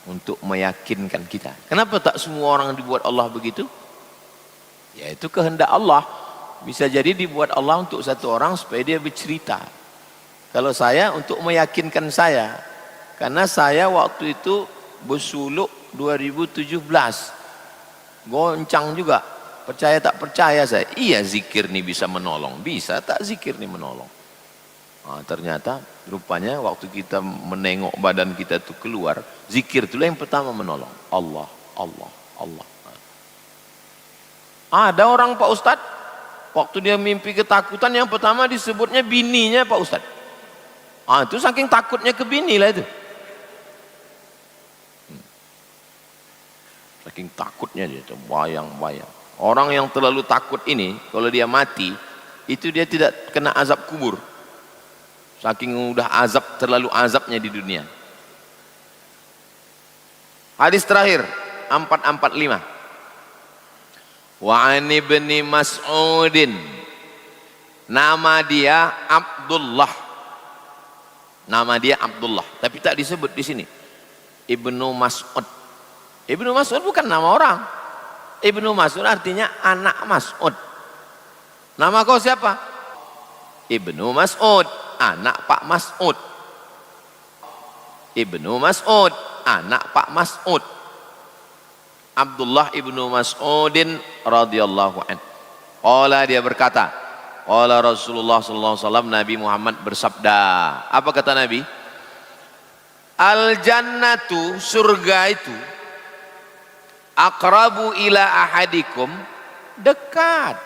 untuk meyakinkan kita. Kenapa tak semua orang dibuat Allah begitu? Ya itu kehendak Allah. Bisa jadi dibuat Allah untuk satu orang supaya dia bercerita. Kalau saya untuk meyakinkan saya. Karena saya waktu itu Besuluk 2017. Goncang juga. Percaya tak percaya saya. Iya, zikir nih bisa menolong. Bisa tak zikir nih menolong. Nah, ternyata rupanya waktu kita menengok badan kita itu keluar, zikir itulah yang pertama menolong. Allah, Allah, Allah. Ada orang Pak Ustadz, waktu dia mimpi ketakutan yang pertama disebutnya bininya Pak Ustadz. Itu saking takutnya ke bini lah itu. Saking takutnya dia itu bayang-bayang. Orang yang terlalu takut ini kalau dia mati itu dia tidak kena azab kubur. Saking udah azab, terlalu azabnya di dunia. Hadis terakhir 445. Wa an ibni Mas'udin, nama dia Abdullah. Nama dia Abdullah, tapi tak disebut di sini. Ibnu Mas'ud. Ibnu Mas'ud bukan nama orang. Ibnu Mas'ud artinya anak Mas'ud. Nama kau siapa? Ibnu Mas'ud, anak Pak Mas'ud. Ibnu Mas'ud, anak Pak Mas'ud. Abdullah ibnu Mas'udin radhiyallahu anhu. Qala, dia berkata, qala Rasulullah sallallahu alaihi wasallam, Nabi Muhammad bersabda. Apa kata Nabi? Al jannatu, surga itu, aqrabu ila ahadikum, dekat.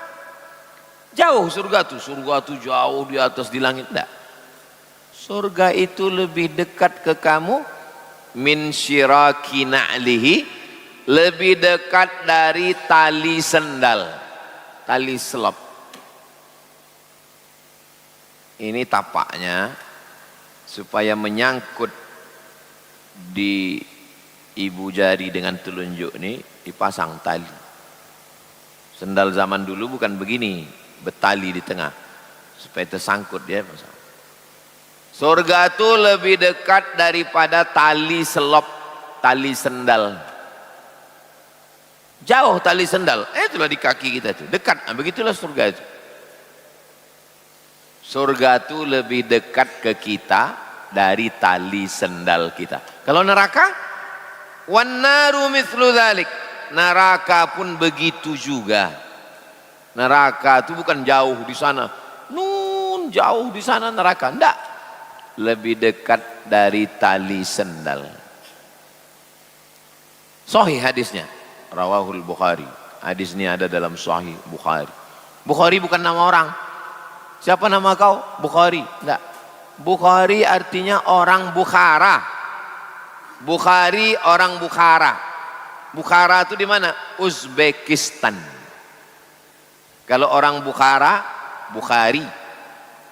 Jauh surga itu jauh di atas di langit. Enggak. Surga itu lebih dekat ke kamu min syiraki na'lihi, lebih dekat dari tali sendal, tali selop. Ini tapaknya supaya menyangkut di ibu jari dengan telunjuk ini dipasang tali. Sendal zaman dulu bukan begini, bertali di tengah supaya tersangkut dia. Surga itu lebih dekat daripada tali selop, tali sendal. Jauh tali sendal, itulah di kaki kita itu, dekat. Begitulah surga itu. Surga itu lebih dekat ke kita dari tali sendal kita. Kalau neraka, wan naru mithlu dzalik, neraka pun begitu juga. Neraka itu bukan jauh di sana, jauh di sana neraka, enggak. Lebih dekat dari tali sendal. Sahih hadisnya, rawahul Bukhari. Hadis ini ada dalam Sahih Bukhari. Bukhari bukan nama orang. Siapa nama kau? Bukhari. Enggak. Bukhari artinya orang Bukhara. Bukhari orang Bukhara. Bukhara itu di mana? Uzbekistan. Kalau orang Bukhara, Bukhari.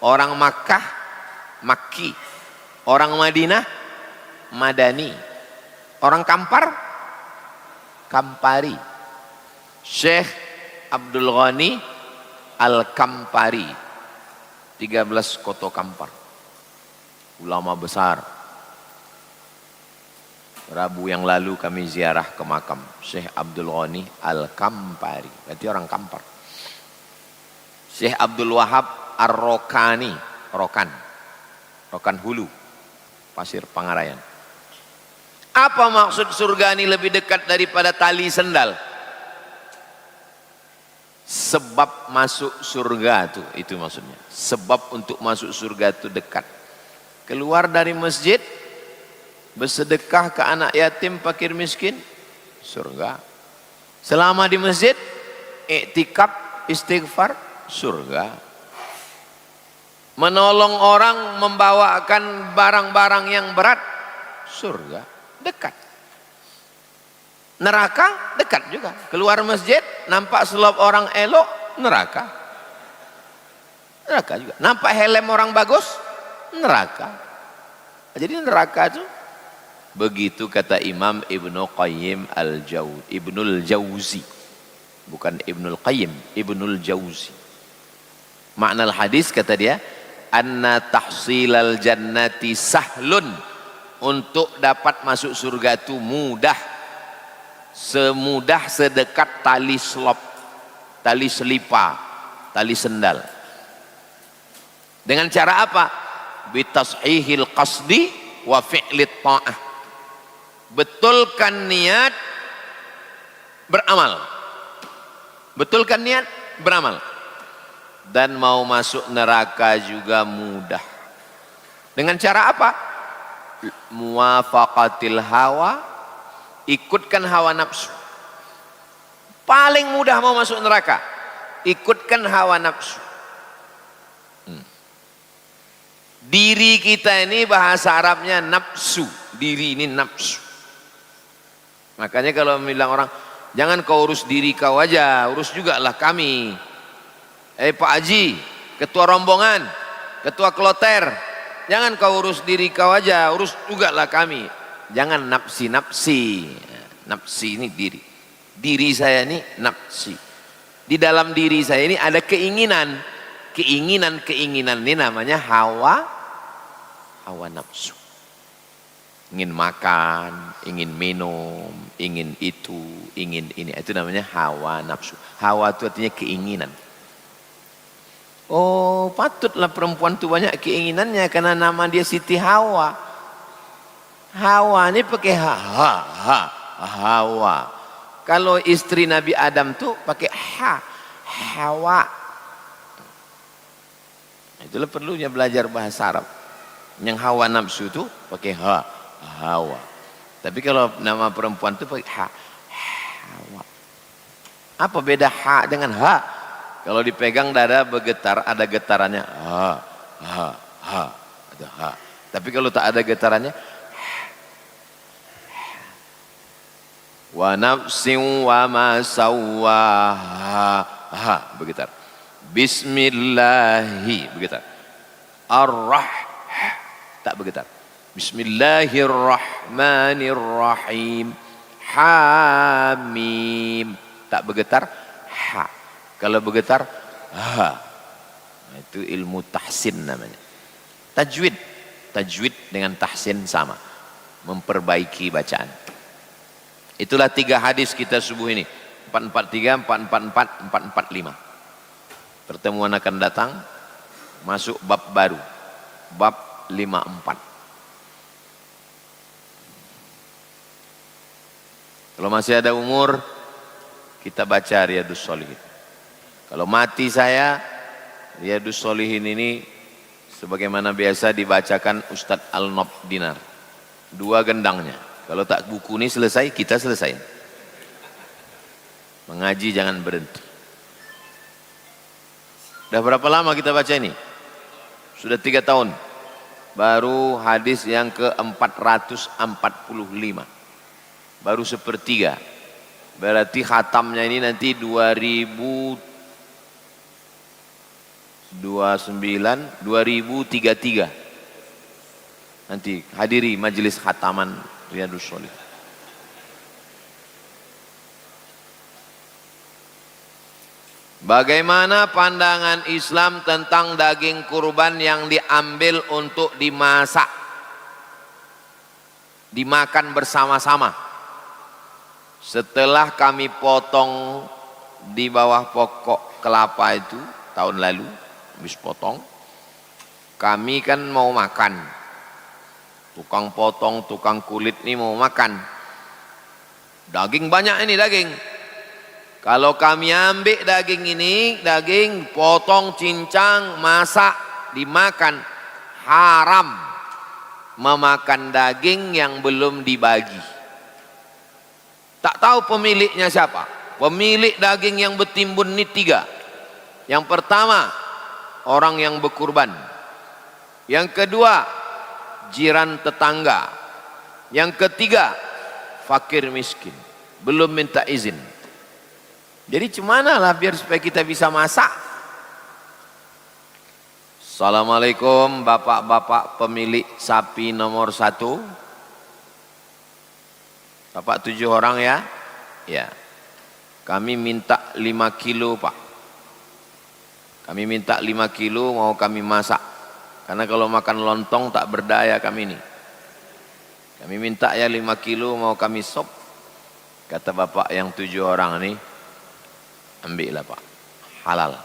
Orang Makkah, Makki. Orang Madinah, Madani. Orang Kampar, Kampari. Syekh Abdul Ghani Al-Kampari, 13 Koto Kampar, ulama besar. Rabu yang lalu kami ziarah ke makam Syekh Abdul Ghani Al-Kampari, berarti orang Kampar. Syekh Abdul Wahab Ar-Rokani, Rokan Hulu, Pasir Pangarayan. Apa maksud surga ini lebih dekat daripada tali sendal? Sebab masuk surga itu maksudnya. Sebab untuk masuk surga itu dekat. Keluar dari masjid, bersedekah ke anak yatim, fakir miskin, surga. Selama di masjid, iktikaf, istighfar, surga. Menolong orang, membawakan barang-barang yang berat, surga, dekat. Neraka dekat juga. Keluar masjid, nampak selop orang elok, neraka. Neraka juga. Nampak helm orang bagus, neraka. Jadi neraka itu begitu kata Imam Ibnu Qayyim Ibnul Jauzi. Bukan Ibnul Qayyim, Ibnul Jauzi. Makna hadis kata dia, anna tahsilal jannati sahlun, untuk dapat masuk surga itu mudah, semudah sedekat tali selop, tali selipa, tali sendal. Dengan cara apa? Bitashihil qasdi wa fi'lit ta'ah, Betulkan niat, beramal. Betulkan niat, beramal. Dan mau masuk neraka juga mudah. Dengan cara apa? Muwafaqatil hawa, ikutkan hawa nafsu. Paling mudah mau masuk neraka, ikutkan hawa nafsu. Diri kita ini bahasa Arabnya nafsu. Diri ini nafsu. Makanya kalau bilang orang, jangan kau urus diri kau aja, urus juga lah kami. Pak Haji, ketua rombongan, ketua kloter, jangan kau urus diri kau aja, urus juga lah kami. Jangan nafsi. Nafsi ini diri. Diri saya ini nafsi. Di dalam diri saya ini ada keinginan. Keinginan ini namanya hawa nafsu. Ingin makan, ingin minum, ingin itu, ingin ini. Itu namanya hawa nafsu. Hawa itu artinya keinginan. Oh, patutlah perempuan itu banyak keinginannya karena nama dia Siti Hawa. Hawa ini pakai Hawa. Kalau istri Nabi Adam tuh pakai Hawa. Itulah perlunya belajar bahasa Arab. Yang hawa nafsu itu pakai Hawa. Tapi kalau nama perempuan itu pakai Hawa. Apa beda ha dengan ha? Kalau dipegang dada bergetar, ada getarannya ada ha. Tapi kalau tak ada getarannya wa nafsin wa ma sawwaha, bergetar. Bismillahi, bergetar. Tak bergetar. Bismillahirrahmanirrahim. Hamim, tak bergetar. Ha. Kalau bergetar ha. Itu ilmu tahsin namanya. Tajwid dengan tahsin sama, memperbaiki bacaan. Itulah 3 hadis kita subuh ini, 443, 444, 445. Pertemuan akan datang masuk bab baru, bab 54. Kalau masih ada umur, kita baca Riyadhus Shalihin. Kalau mati saya, Riyadhus Shalihin ini sebagaimana biasa dibacakan Ustadz Al-Nob Dinar, 2 gendangnya. Kalau tak buku ini selesai, kita selesai. Mengaji jangan berhenti. Sudah berapa lama kita baca ini? Sudah 3 tahun. Baru hadis yang ke-445. Baru sepertiga. Berarti khatamnya ini nanti 2033. Nanti hadiri majelis khataman Riyadhus Shalihin. Bagaimana pandangan Islam tentang daging kurban yang diambil untuk dimasak, dimakan bersama-sama? Setelah kami potong di bawah pokok kelapa itu tahun lalu, habis potong, kami kan mau makan. Tukang potong, tukang kulit ini mau makan. Daging banyak ini daging. Kalau kami ambil daging ini, daging potong, cincang, masak, dimakan, haram memakan daging yang belum dibagi. Tak tahu pemiliknya siapa. Pemilik daging yang bertimbun ini 3. Yang pertama, orang yang berkurban. Yang kedua, jiran tetangga. Yang ketiga, fakir miskin, belum minta izin. Jadi cemana lah biar supaya kita bisa masak. Assalamualaikum bapak-bapak pemilik sapi nomor 1. Bapak 7 orang ya? Ya. Kami minta 5 kilo pak. Kami minta 5 kilo mau kami masak. Karena kalau makan lontong tak berdaya kami ini. Kami minta ya 5 kilo mau kami sop. Kata bapak yang 7 orang ini, ambillah pak, halal,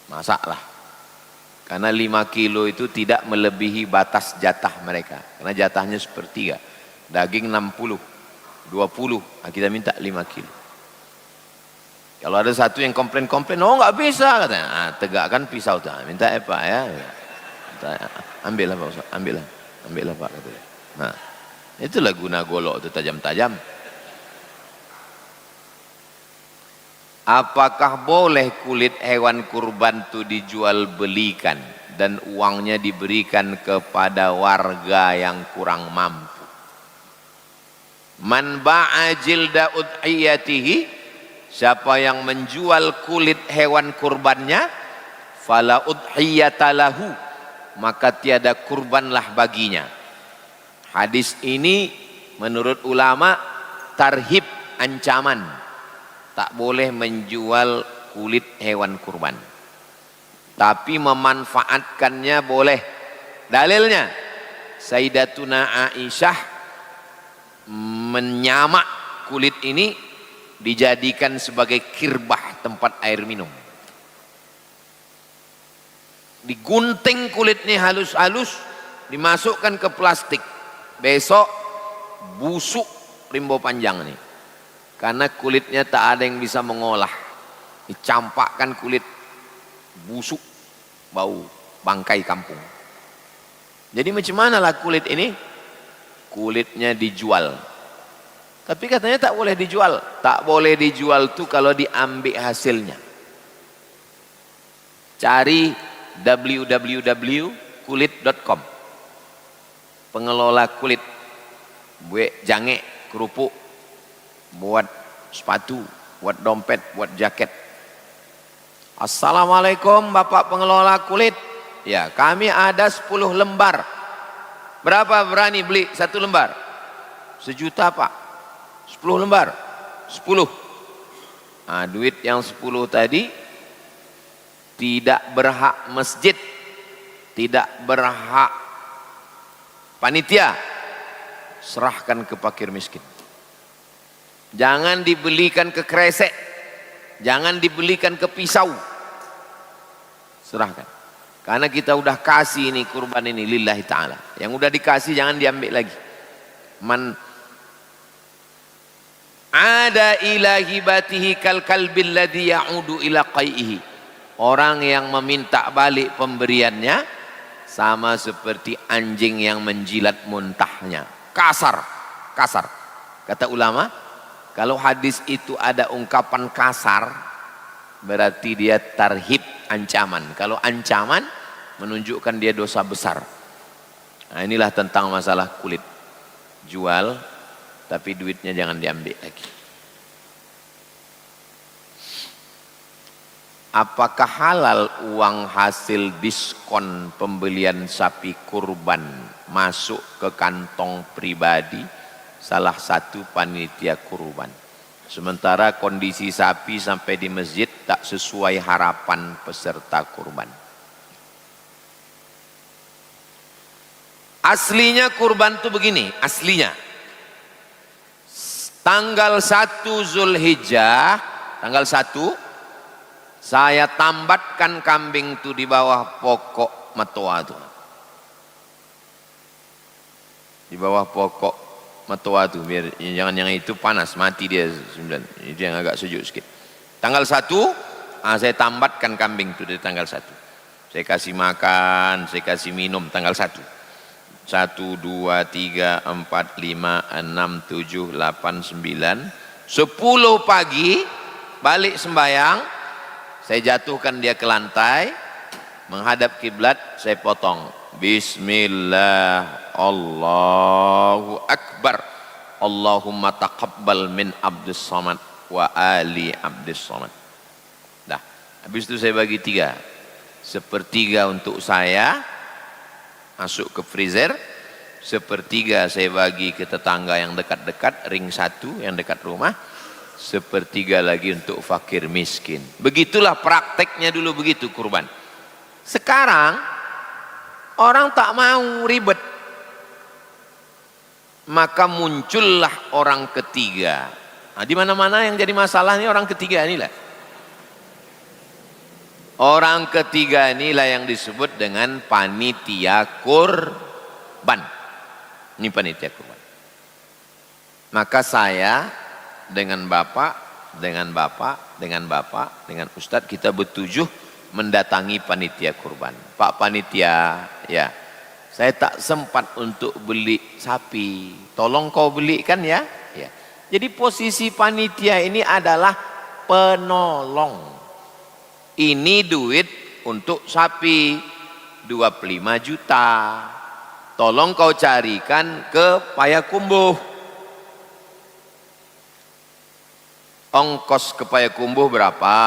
masaklah. Karena 5 kilo itu tidak melebihi batas jatah mereka, karena jatahnya 1/3. daging 60, 20, kita minta 5 kilo. Kalau ada satu yang komplain, oh nggak bisa katanya, tegakkan pisau tuh, minta Pak ya, ambillah Pak Ustaz, ambillah Pak katanya. Nah, itulah guna golok itu tajam-tajam. Apakah boleh kulit hewan kurban itu dijual belikan dan uangnya diberikan kepada warga yang kurang mampu? Man ba'a jilda udhiyatihi, siapa yang menjual kulit hewan kurbannya, fala udhiyatalahu, maka tiada kurbanlah baginya. Hadis ini menurut ulama tarhib, ancaman, tak boleh menjual kulit hewan kurban, tapi memanfaatkannya boleh. Dalilnya Sayyidatuna Aisyah menyamak kulit ini dijadikan sebagai kirbah, tempat air minum. Digunting kulitnya halus-halus, dimasukkan ke plastik, besok busuk rimbo panjang nih, karena kulitnya tak ada yang bisa mengolah. Dicampakkan kulit, busuk, bau bangkai kampung. Jadi macam mana lah kulit ini? Kulitnya dijual, tapi katanya tak boleh dijual. Tak boleh dijual tuh kalau diambil hasilnya. Cari www.kulit.com, pengelola kulit, buat jange, kerupuk, buat sepatu, buat dompet, buat jaket. Assalamualaikum Bapak pengelola kulit, ya kami ada 10 lembar. Berapa berani beli 1 lembar? 1 juta Pak. 10 lembar, 10. Nah, duit yang 10 tadi tidak berhak masjid, tidak berhak panitia, serahkan ke fakir miskin. Jangan dibelikan ke kresek, jangan dibelikan ke pisau, serahkan. Karena kita udah kasih ini kurban ini lillahi ta'ala. Yang udah dikasih jangan diambil lagi. Man ada ila hibatihi kal kalbil ladzi ya'udu ila qaihi. Orang yang meminta balik pemberiannya sama seperti anjing yang menjilat muntahnya. Kasar, kasar. Kata ulama, kalau hadis itu ada ungkapan kasar, berarti dia tarhib, ancaman. Kalau ancaman menunjukkan dia dosa besar. Nah, inilah tentang masalah kulit. Jual, tapi duitnya jangan diambil lagi. Apakah halal uang hasil diskon pembelian sapi kurban masuk ke kantong pribadi salah satu panitia kurban, sementara kondisi sapi sampai di masjid tak sesuai harapan peserta kurban? Aslinya kurban itu begini, aslinya tanggal 1 Zulhijjah, tanggal 1 saya tambatkan kambing itu di bawah pokok matoa itu. Di bawah pokok matoa itu, biar jangan yang itu panas, mati dia 9. Itu yang agak sejuk sedikit. Tanggal 1 saya tambatkan kambing itu dari tanggal 1. Saya kasih makan, saya kasih minum tanggal 1. 1, 2, 3, 4, 5, 6, 7, 8, 9, 10 pagi balik sembahyang, saya jatuhkan dia ke lantai, menghadap kiblat, saya potong. Bismillah, Allahu Akbar, Allahumma taqabbal min abdus samad wa ali abdus samad. Dah, habis itu saya bagi 3, 1/3 untuk saya masuk ke freezer, 1/3 saya bagi ke tetangga yang dekat-dekat, ring 1 yang dekat rumah, 1/3 lagi untuk fakir miskin. Begitulah prakteknya dulu, begitu kurban. Sekarang orang tak mau ribet, maka muncullah orang ketiga. Nah, di mana-mana yang jadi masalah ini orang ketiga inilah. Orang ketiga inilah yang disebut dengan panitia kurban. Ini panitia kurban. Maka saya dengan bapak, dengan Ustadz, kita bertujuh mendatangi panitia kurban. Pak panitia, ya, saya tak sempat untuk beli sapi, tolong kau belikan ya. Ya. Jadi posisi panitia ini adalah penolong. Ini duit untuk sapi 25 juta. Tolong kau carikan ke Payakumbuh. Ongkos ke Payakumbuh berapa?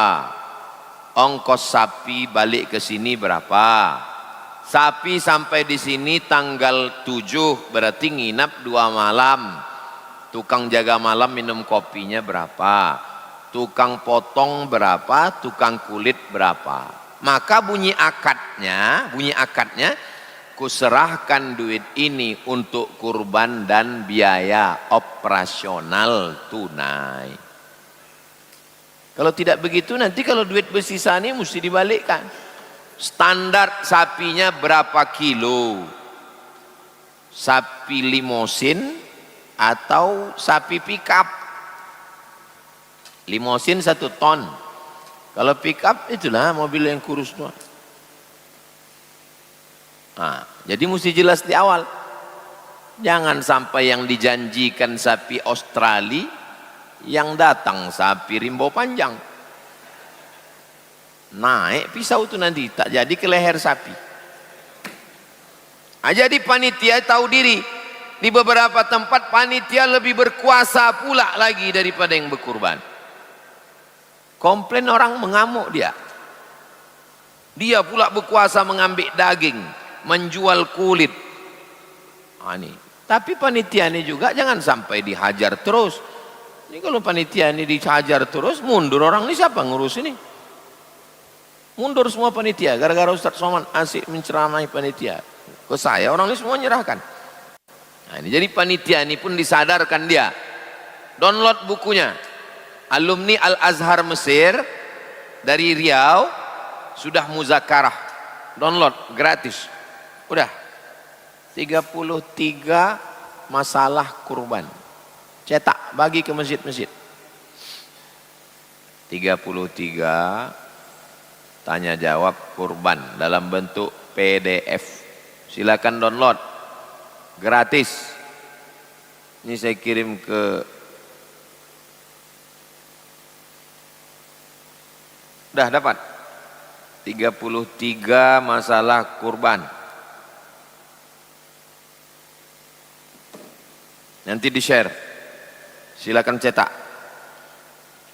Ongkos sapi balik ke sini berapa? Sapi sampai di sini tanggal 7, berarti nginap 2 malam. Tukang jaga malam minum kopinya berapa? Tukang potong berapa? Tukang kulit berapa? Maka bunyi akadnya, kuserahkan duit ini untuk kurban dan biaya operasional tunai. Kalau tidak begitu nanti kalau duit bersisa ini mesti dibalikkan. Standar sapinya berapa kilo? Sapi limosin atau sapi pickup? Limosin 1 ton. Kalau pickup itulah mobil yang kurus tuh. Nah, jadi mesti jelas di awal. Jangan sampai yang dijanjikan sapi Australia yang datang sapi rimbo panjang. Naik pisau itu nanti tak jadi ke leher sapi. Nah, jadi panitia tahu diri. Di beberapa tempat panitia lebih berkuasa pula lagi daripada yang berkurban. Komplain orang, mengamuk dia. Dia pula berkuasa mengambil daging, menjual kulit. Nah, ini. Tapi panitia ini juga jangan sampai dihajar terus. Ini kalau panitia ini dihajar terus, mundur orang ini, siapa ngurus ini? Mundur semua panitia, gara-gara Ustaz Somad asik menceramai panitia. Ke saya orang ini semua nyerahkan. Nah, ini jadi panitia ini pun disadarkan dia. Download bukunya. Alumni Al-Azhar Mesir dari Riau sudah muzakarah. Download gratis. Udah. 33 masalah kurban. Cetak, bagi ke masjid-masjid. 33 tanya jawab kurban dalam bentuk PDF. Silakan download gratis. Ini saya kirim ke, udah dapat 33 masalah kurban. Nanti di share. Silakan cetak.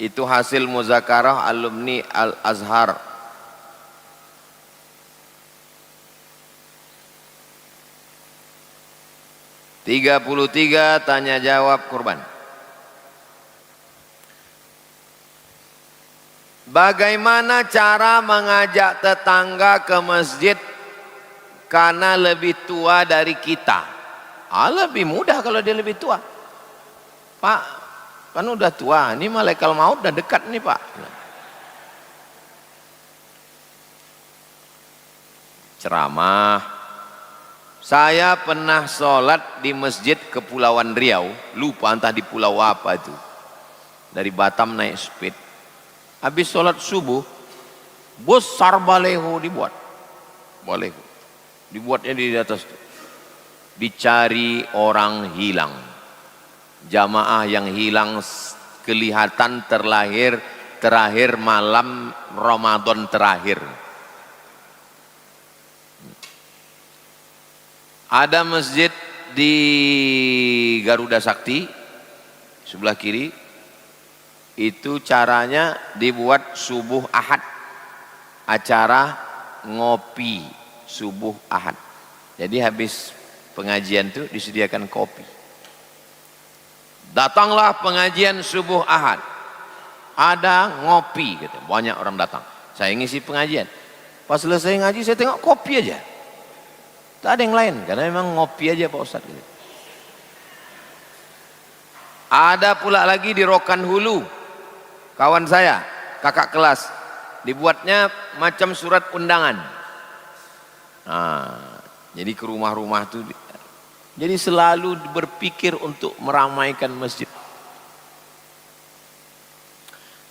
Itu hasil muzakarah alumni Al-Azhar. "33 tanya jawab kurban." Bagaimana cara mengajak tetangga ke masjid karena lebih tua dari kita? Lebih mudah kalau dia lebih tua. Pak, kan udah tua, ini malaikat maut udah dekat nih Pak. Ceramah. Saya pernah sholat di masjid Kepulauan Riau, lupa entah di pulau apa itu. Dari Batam naik speed. Habis sholat subuh, besar baleho dibuat. Baleho. Dibuatnya di atas itu. Dicari orang hilang. Jamaah yang hilang kelihatan terakhir malam Ramadan terakhir. Ada masjid di Garuda Sakti sebelah kiri. Itu caranya dibuat subuh Ahad. Acara ngopi subuh Ahad. Jadi habis pengajian itu disediakan kopi. Datanglah pengajian subuh Ahad. Ada ngopi gitu. Banyak orang datang. Saya ngisi pengajian. Pas selesai ngaji saya tengok kopi aja. Tak ada yang lain karena memang ngopi aja Pak Ustadz gitu. Ada pula lagi di Rokan Hulu. Kawan saya, kakak kelas, dibuatnya macam surat undangan. Nah, jadi ke rumah-rumah tuh Jadi selalu berpikir untuk meramaikan masjid.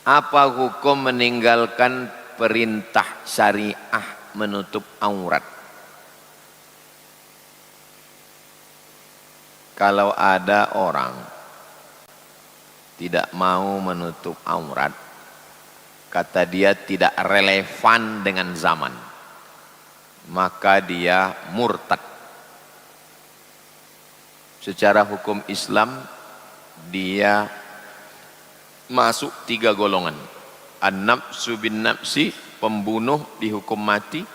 Apa hukum meninggalkan perintah syariah menutup aurat? Kalau ada orang tidak mau menutup aurat, kata dia tidak relevan dengan zaman, maka dia murtad. Secara hukum Islam dia masuk 3 golongan. An-nafsu bin nafsi, pembunuh dihukum mati.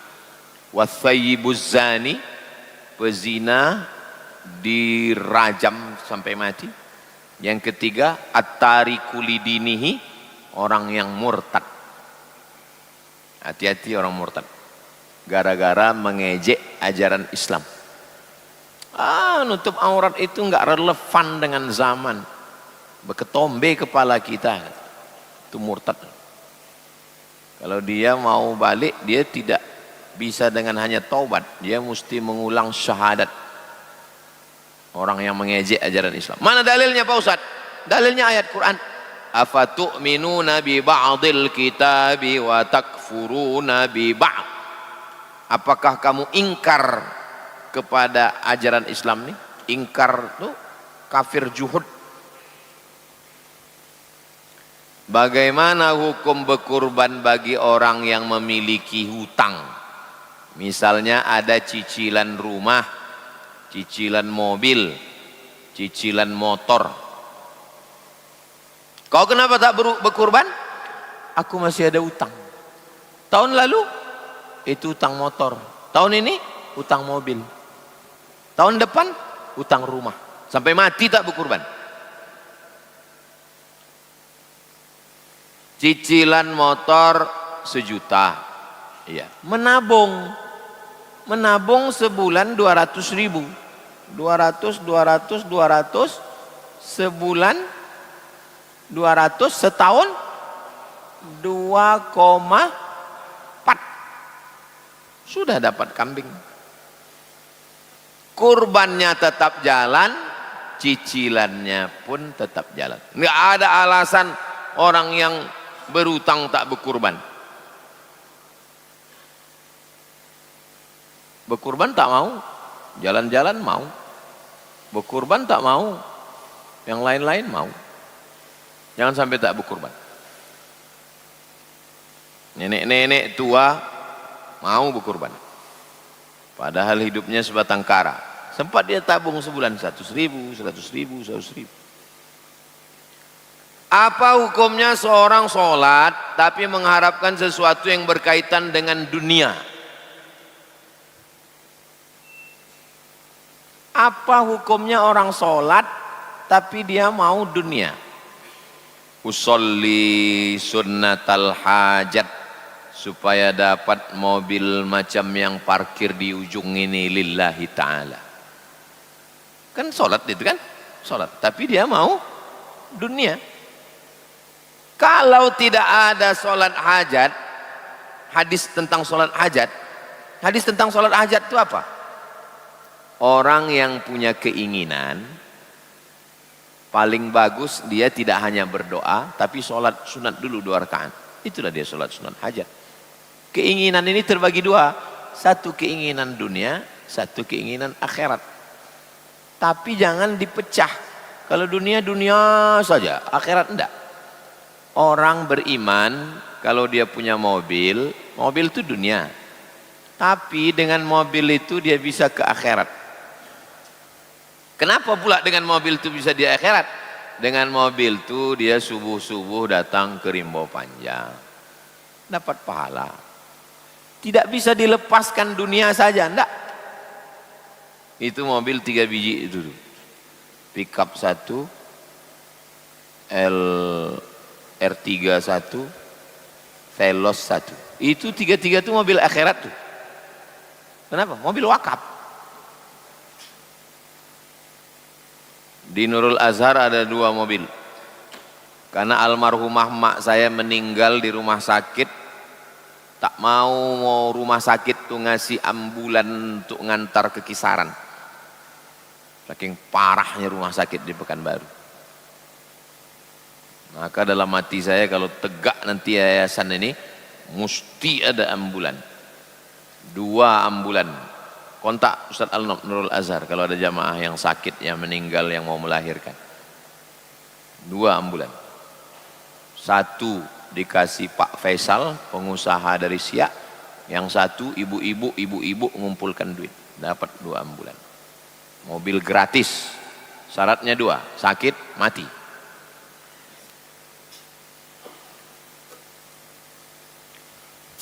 Wathayyibuz zani, pezina dirajam sampai mati. Yang ketiga, at-tariku lidinihi, orang yang murtad. Hati-hati orang murtad, gara-gara mengejek ajaran Islam. Nutup aurat itu enggak relevan dengan zaman, berketombe kepala kita, itu murtad. Kalau dia mau balik, dia tidak bisa dengan hanya taubat, dia mesti mengulang syahadat. Orang yang mengejek ajaran Islam. Mana dalilnya Pak Ustaz? Dalilnya ayat Quran. Afatu'minuna bi ba'dil kitabi wa takfuruna bi ba'd. Apakah kamu ingkar kepada ajaran Islam nih? Ingkar tuh kafir juhud. Bagaimana hukum berkurban bagi orang yang memiliki hutang? Misalnya ada cicilan rumah, cicilan mobil, cicilan motor. Kau kenapa tak berkurban? Aku masih ada utang. Tahun lalu itu utang motor, tahun ini utang mobil, tahun depan utang rumah, sampai mati tak berkurban. Cicilan motor 1 juta, iya. Menabung sebulan 200.000, 200 sebulan 200, setahun 2,4, sudah dapat kambing. Kurbannya tetap jalan, cicilannya pun tetap jalan. Nggak ada alasan orang yang berutang tak berkurban. Berkurban tak mau, jalan-jalan mau. Berkurban tak mau, yang lain-lain mau. Jangan sampai tak berkurban. Nenek-nenek tua mau berkurban, padahal hidupnya sebatang kara. Sempat dia tabung sebulan 100.000, 100.000, 100.000. Apa hukumnya seorang sholat tapi mengharapkan sesuatu yang berkaitan dengan dunia? Apa hukumnya orang sholat tapi dia mau dunia? Usolli sunnatal hajat, supaya dapat mobil macam yang parkir di ujung ini lillahi ta'ala. Kan sholat itu kan, sholat, tapi dia mau dunia. Kalau tidak ada sholat hajat, hadis tentang sholat hajat, hadis tentang sholat hajat itu apa? Orang yang punya keinginan, paling bagus dia tidak hanya berdoa, tapi sholat sunat dulu 2 rakaat. Itulah dia sholat sunat hajat. Keinginan ini terbagi 2, satu keinginan dunia, satu keinginan akhirat. Tapi jangan dipecah. Kalau dunia saja, akhirat enggak. Orang beriman kalau dia punya mobil itu dunia. Tapi dengan mobil itu dia bisa ke akhirat. Kenapa pula dengan mobil itu bisa di akhirat? Dengan mobil itu dia subuh-subuh datang ke Rimbo Panjang, dapat pahala. Tidak bisa dilepaskan dunia saja, enggak. Itu mobil 3 biji itu, pickup 1, R31, Veloz 1. Itu 3 itu mobil akhirat tuh. Kenapa? Mobil wakaf. Di Nurul Azhar ada 2 mobil. Karena almarhumah mak saya meninggal di rumah sakit, tak mau rumah sakit tuh ngasih ambulan untuk ngantar ke Kisaran. saking parahnya rumah sakit di Pekanbaru. Maka dalam hati saya kalau tegak nanti yayasan ini mesti ada ambulan, 2 ambulan. Kontak Ustaz Al-Nurul Azhar kalau ada jamaah yang sakit, yang meninggal, yang mau melahirkan, 2 ambulan. 1 dikasih Pak Faisal, pengusaha dari Siak, yang 1 ibu-ibu mengumpulkan duit, dapat 2 ambulan. Mobil gratis, syaratnya 2, sakit mati.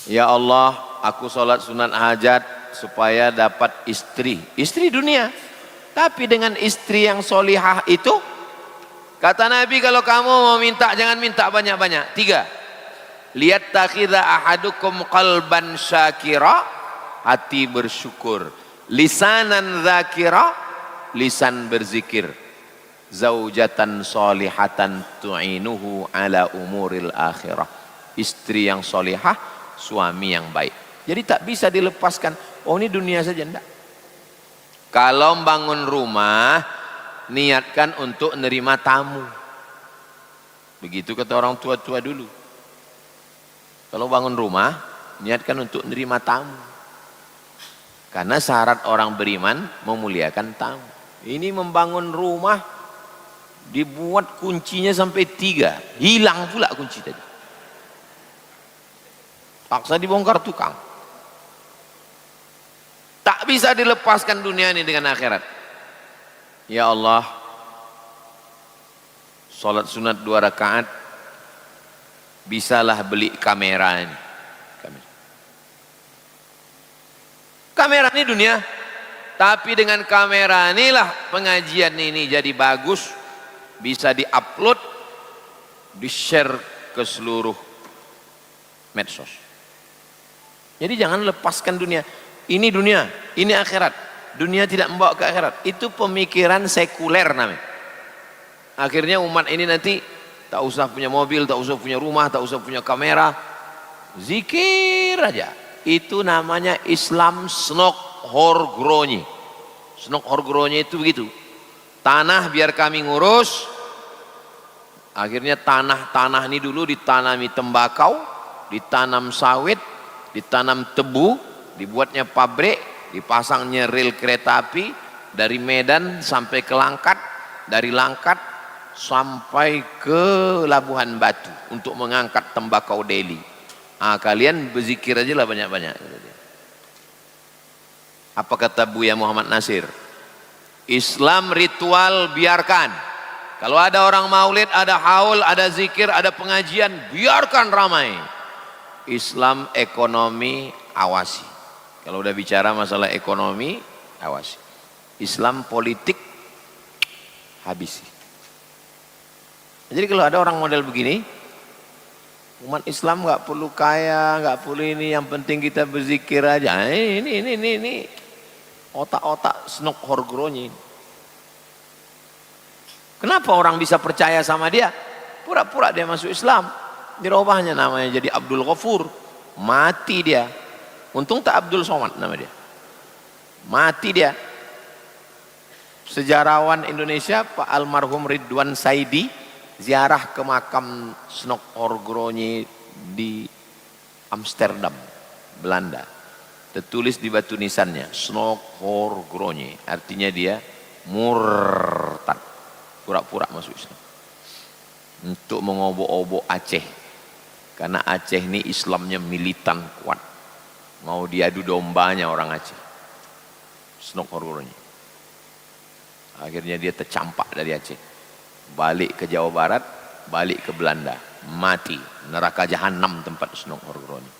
Ya Allah, aku sholat sunat hajat supaya dapat istri dunia. Tapi dengan istri yang solihah itu, kata Nabi, kalau kamu mau minta jangan minta banyak-banyak. 3, lihat takhidha ahadukum qalban syakira, hati bersyukur, lisanan dzakira, lisan berzikir, zaujatan solihatan tu'inuhu ala umuril akhirah, istri yang solihah, suami yang baik. Jadi tak bisa dilepaskan, oh ini dunia saja, enggak. Kalau bangun rumah, niatkan untuk nerima tamu. Begitu kata orang tua-tua dulu. Kalau bangun rumah, niatkan untuk nerima tamu. Karena syarat orang beriman memuliakan tamu. Ini membangun rumah, dibuat kuncinya sampai 3, hilang pula kunci tadi. Paksa dibongkar tukang. Tak bisa dilepaskan dunia ini dengan akhirat. Ya Allah, sholat sunat 2 rakaat, bisalah beli kamera ini. Kamera ini dunia, tapi dengan kamera inilah pengajian ini jadi bagus, bisa diupload, di-share ke seluruh medsos. Jadi jangan lepaskan dunia. Ini dunia, ini akhirat. Dunia tidak membawa ke akhirat. Itu pemikiran sekuler namanya. Akhirnya umat ini nanti tak usah punya mobil, tak usah punya rumah, tak usah punya kamera, zikir aja. Itu namanya Islam Snok-Horgronyi. Snok-Horgronyi itu begitu. Tanah biar kami ngurus. Akhirnya tanah-tanah ini dulu ditanami tembakau, ditanam sawit, ditanam tebu, dibuatnya pabrik, dipasangnya rel kereta api dari Medan sampai ke Langkat, dari Langkat sampai ke Labuhan Batu untuk mengangkat tembakau Delhi. Kalian berzikir aja lah banyak-banyak. Apa kata Buya Muhammad Nasir? Islam ritual biarkan. Kalau ada orang maulid, ada haul, ada zikir, ada pengajian, biarkan ramai. Islam ekonomi awasi. Kalau udah bicara masalah ekonomi, awasi. Islam politik, habisi. Jadi kalau ada orang model begini, umat Islam nggak perlu kaya, nggak perlu ini, yang penting kita berzikir aja. Ini otak-otak Snok-Horgronyi. Kenapa orang bisa percaya sama dia? Pura-pura dia masuk Islam. Dirubahnya namanya jadi Abdul Ghafur, mati dia. Untung tak Abdul Somad nama dia, mati dia. Sejarawan Indonesia Pak almarhum Ridwan Saidi ziarah ke makam Snok-Horgronyi di Amsterdam, Belanda. Tertulis di batu nisannya Snok-Horgronyi, artinya dia murtad, pura-pura masuk Islam untuk mengobok-obok Aceh. Karena Aceh ini Islamnya militan kuat, mau diadu dombanya orang Aceh. Snok-Horgronyi. Akhirnya dia tercampak dari Aceh, balik ke Jawa Barat, balik ke Belanda, mati. Neraka jahanam tempat Snok-Horgronyi.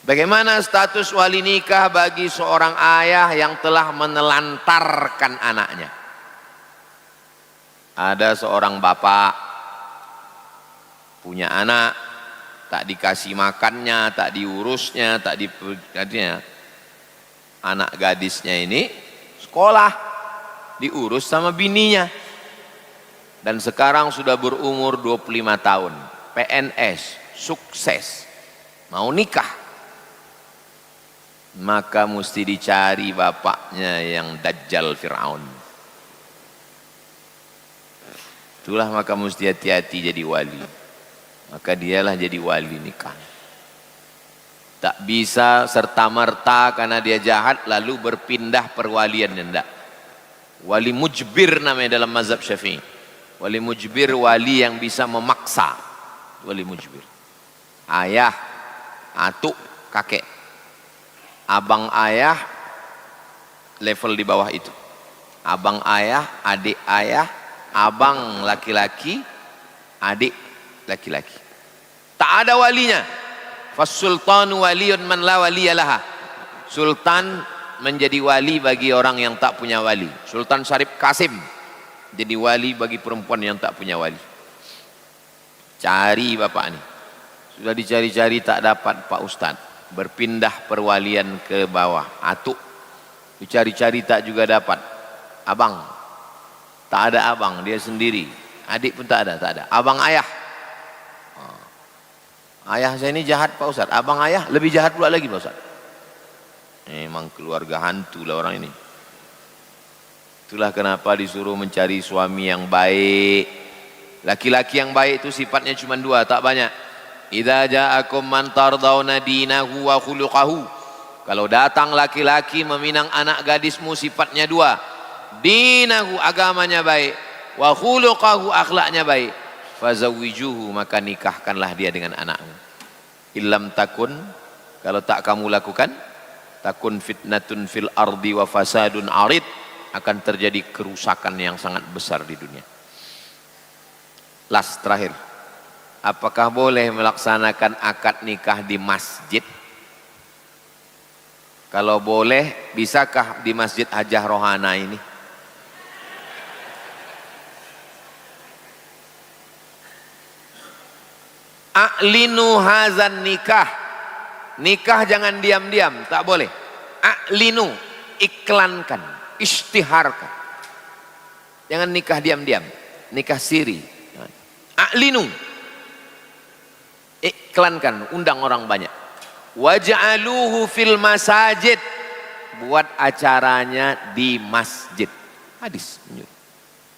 Bagaimana status wali nikah bagi seorang ayah yang telah menelantarkan anaknya? Ada seorang bapak punya anak, tak dikasih makannya, tak diurusnya, tak diperhatinya. Anak gadisnya ini sekolah, diurus sama bininya. Dan sekarang sudah berumur 25 tahun, PNS, sukses, mau nikah. Maka mesti dicari bapaknya yang Dajjal Fir'aun. Itulah maka mesti hati-hati jadi wali. Maka dialah jadi wali nikah. Tak bisa serta-merta karena dia jahat lalu berpindah perwalian, tidak. Wali mujbir namanya dalam mazhab Syafi'i. Wali mujbir, wali yang bisa memaksa. Wali mujbir. Ayah, atuk, kakek. Abang ayah, level di bawah itu. Abang ayah, adik ayah, abang laki-laki, adik laki-laki. Tak ada walinya. Fas-sultanu waliyun man la waliyalaha. Sultan menjadi wali bagi orang yang tak punya wali. Sultan Syarif Kasim jadi wali bagi perempuan yang tak punya wali. Cari bapak ini. Sudah dicari-cari tak dapat Pak Ustadz. Berpindah perwalian ke bawah. Atuk. Dicari-cari tak juga dapat. Abang. Tak ada abang, dia sendiri. Adik pun tak ada, tak ada. Abang ayah. Ayah saya ini jahat Pak Ustadz. Abang ayah lebih jahat pula lagi Pak Ustadz. Memang keluarga hantu lah orang ini. Itulah kenapa disuruh mencari suami yang baik. Laki-laki yang baik itu sifatnya cuma dua, tak banyak. Idza ja'akum man tardawna dinahu wa khuluquhu. Kalau datang laki-laki meminang anak gadismu, sifatnya dua. Dinahu, agamanya baik, wa khuluquhu, akhlaknya baik. Fazawwijuhu, maka nikahkanlah dia dengan anakmu. Illam takun, kalau tak kamu lakukan, takun fitnatun fil ardi wa fasadun arid, akan terjadi kerusakan yang sangat besar di dunia. Last, terakhir. Apakah boleh melaksanakan akad nikah di masjid? Kalau boleh, bisakah di Masjid Hajah Rohana ini? A'linu hazan nikah. Nikah jangan diam-diam, tak boleh. A'linu, iklankan, isytiharkan. Jangan nikah diam-diam, nikah siri. A'linu, iklankan, undang orang banyak. Waj'aluhu fil masajid, buat acaranya di masjid. Hadis menyuruh.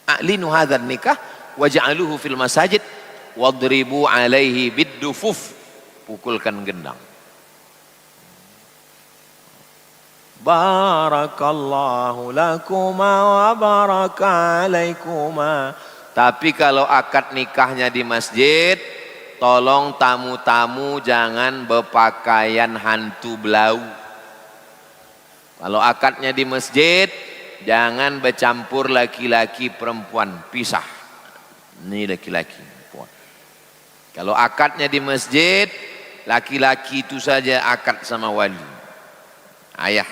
A'linu hadzal nikah waj'aluhu fil masajid wadribu alaihi biddufuf, pukulkan gendang. Barakallahu lakuma wa baraka alaikuma. Tapi kalau akad nikahnya di masjid, tolong tamu-tamu jangan berpakaian hantu belau. Kalau akadnya di masjid, jangan bercampur laki-laki perempuan, pisah. Ini laki-laki perempuan. Kalau akadnya di masjid, laki-laki itu saja akad sama wali. Ayah.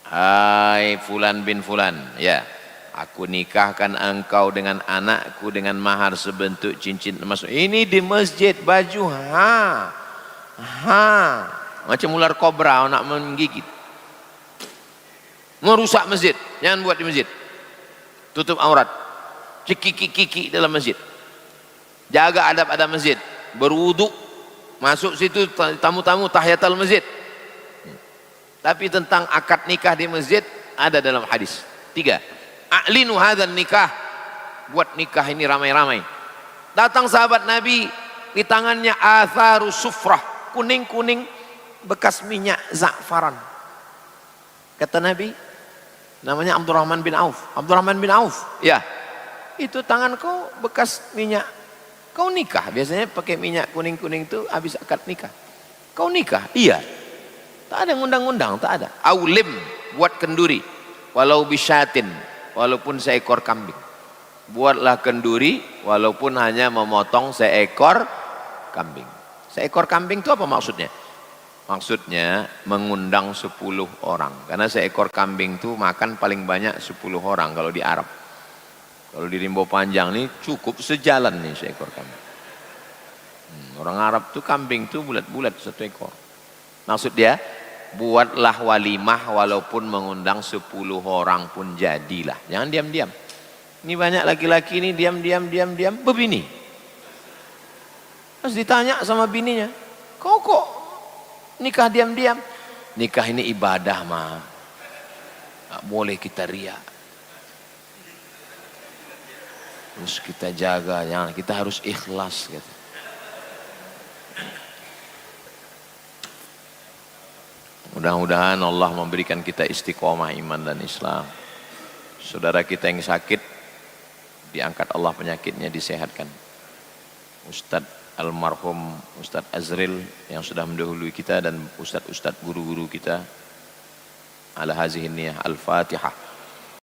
Hai fulan bin fulan, ya. Aku nikahkan engkau dengan anakku dengan mahar sebentuk cincin emas. Ini di masjid, baju macam ular kobra nak menggigit. Merusak masjid, jangan buat di masjid. Tutup aurat, kiki dalam masjid. Jaga adab-adab masjid. Berwudu, masuk situ tamu-tamu tahiyatul masjid. Tapi tentang akad nikah di masjid ada dalam hadis. 3. A'linu hadzal nikah, buat nikah ini ramai-ramai. Datang sahabat Nabi, di tangannya atharus sufrah, kuning-kuning bekas minyak za'faran. Kata Nabi, namanya Abdurrahman bin Auf. Abdurrahman bin Auf, ya, itu tangan kau bekas minyak. Kau nikah, biasanya pakai minyak kuning-kuning itu habis akad nikah. Kau nikah? Iya. Tak ada undang-undang, tak ada. Aulim, buat kenduri, walau bisyatin, walaupun seekor kambing. Buatlah kenduri walaupun hanya memotong seekor kambing. Seekor kambing itu apa maksudnya? Maksudnya mengundang 10 orang. Karena seekor kambing itu makan paling banyak 10 orang kalau di Arab. Kalau di Rimbo Panjang ini cukup sejalan nih seekor kambing. Orang Arab tuh kambing tuh bulat-bulat 1 ekor. Maksud dia, buatlah walimah walaupun mengundang 10 orang pun jadilah. Jangan diam-diam. Ini banyak laki-laki ini diam-diam berbini. Terus ditanya sama bininya, kok nikah diam-diam? Nikah ini ibadah mah. Tak boleh kita riak. Terus kita jaga, jangan, kita harus ikhlas gitu. Mudah-mudahan Allah memberikan kita istiqomah iman dan Islam. Saudara kita yang sakit, diangkat Allah penyakitnya, disehatkan. Ustadz almarhum Ustadz Azril yang sudah mendahului kita dan Ustadz guru-guru kita. Ala hazihin niyah, al-Fatihah.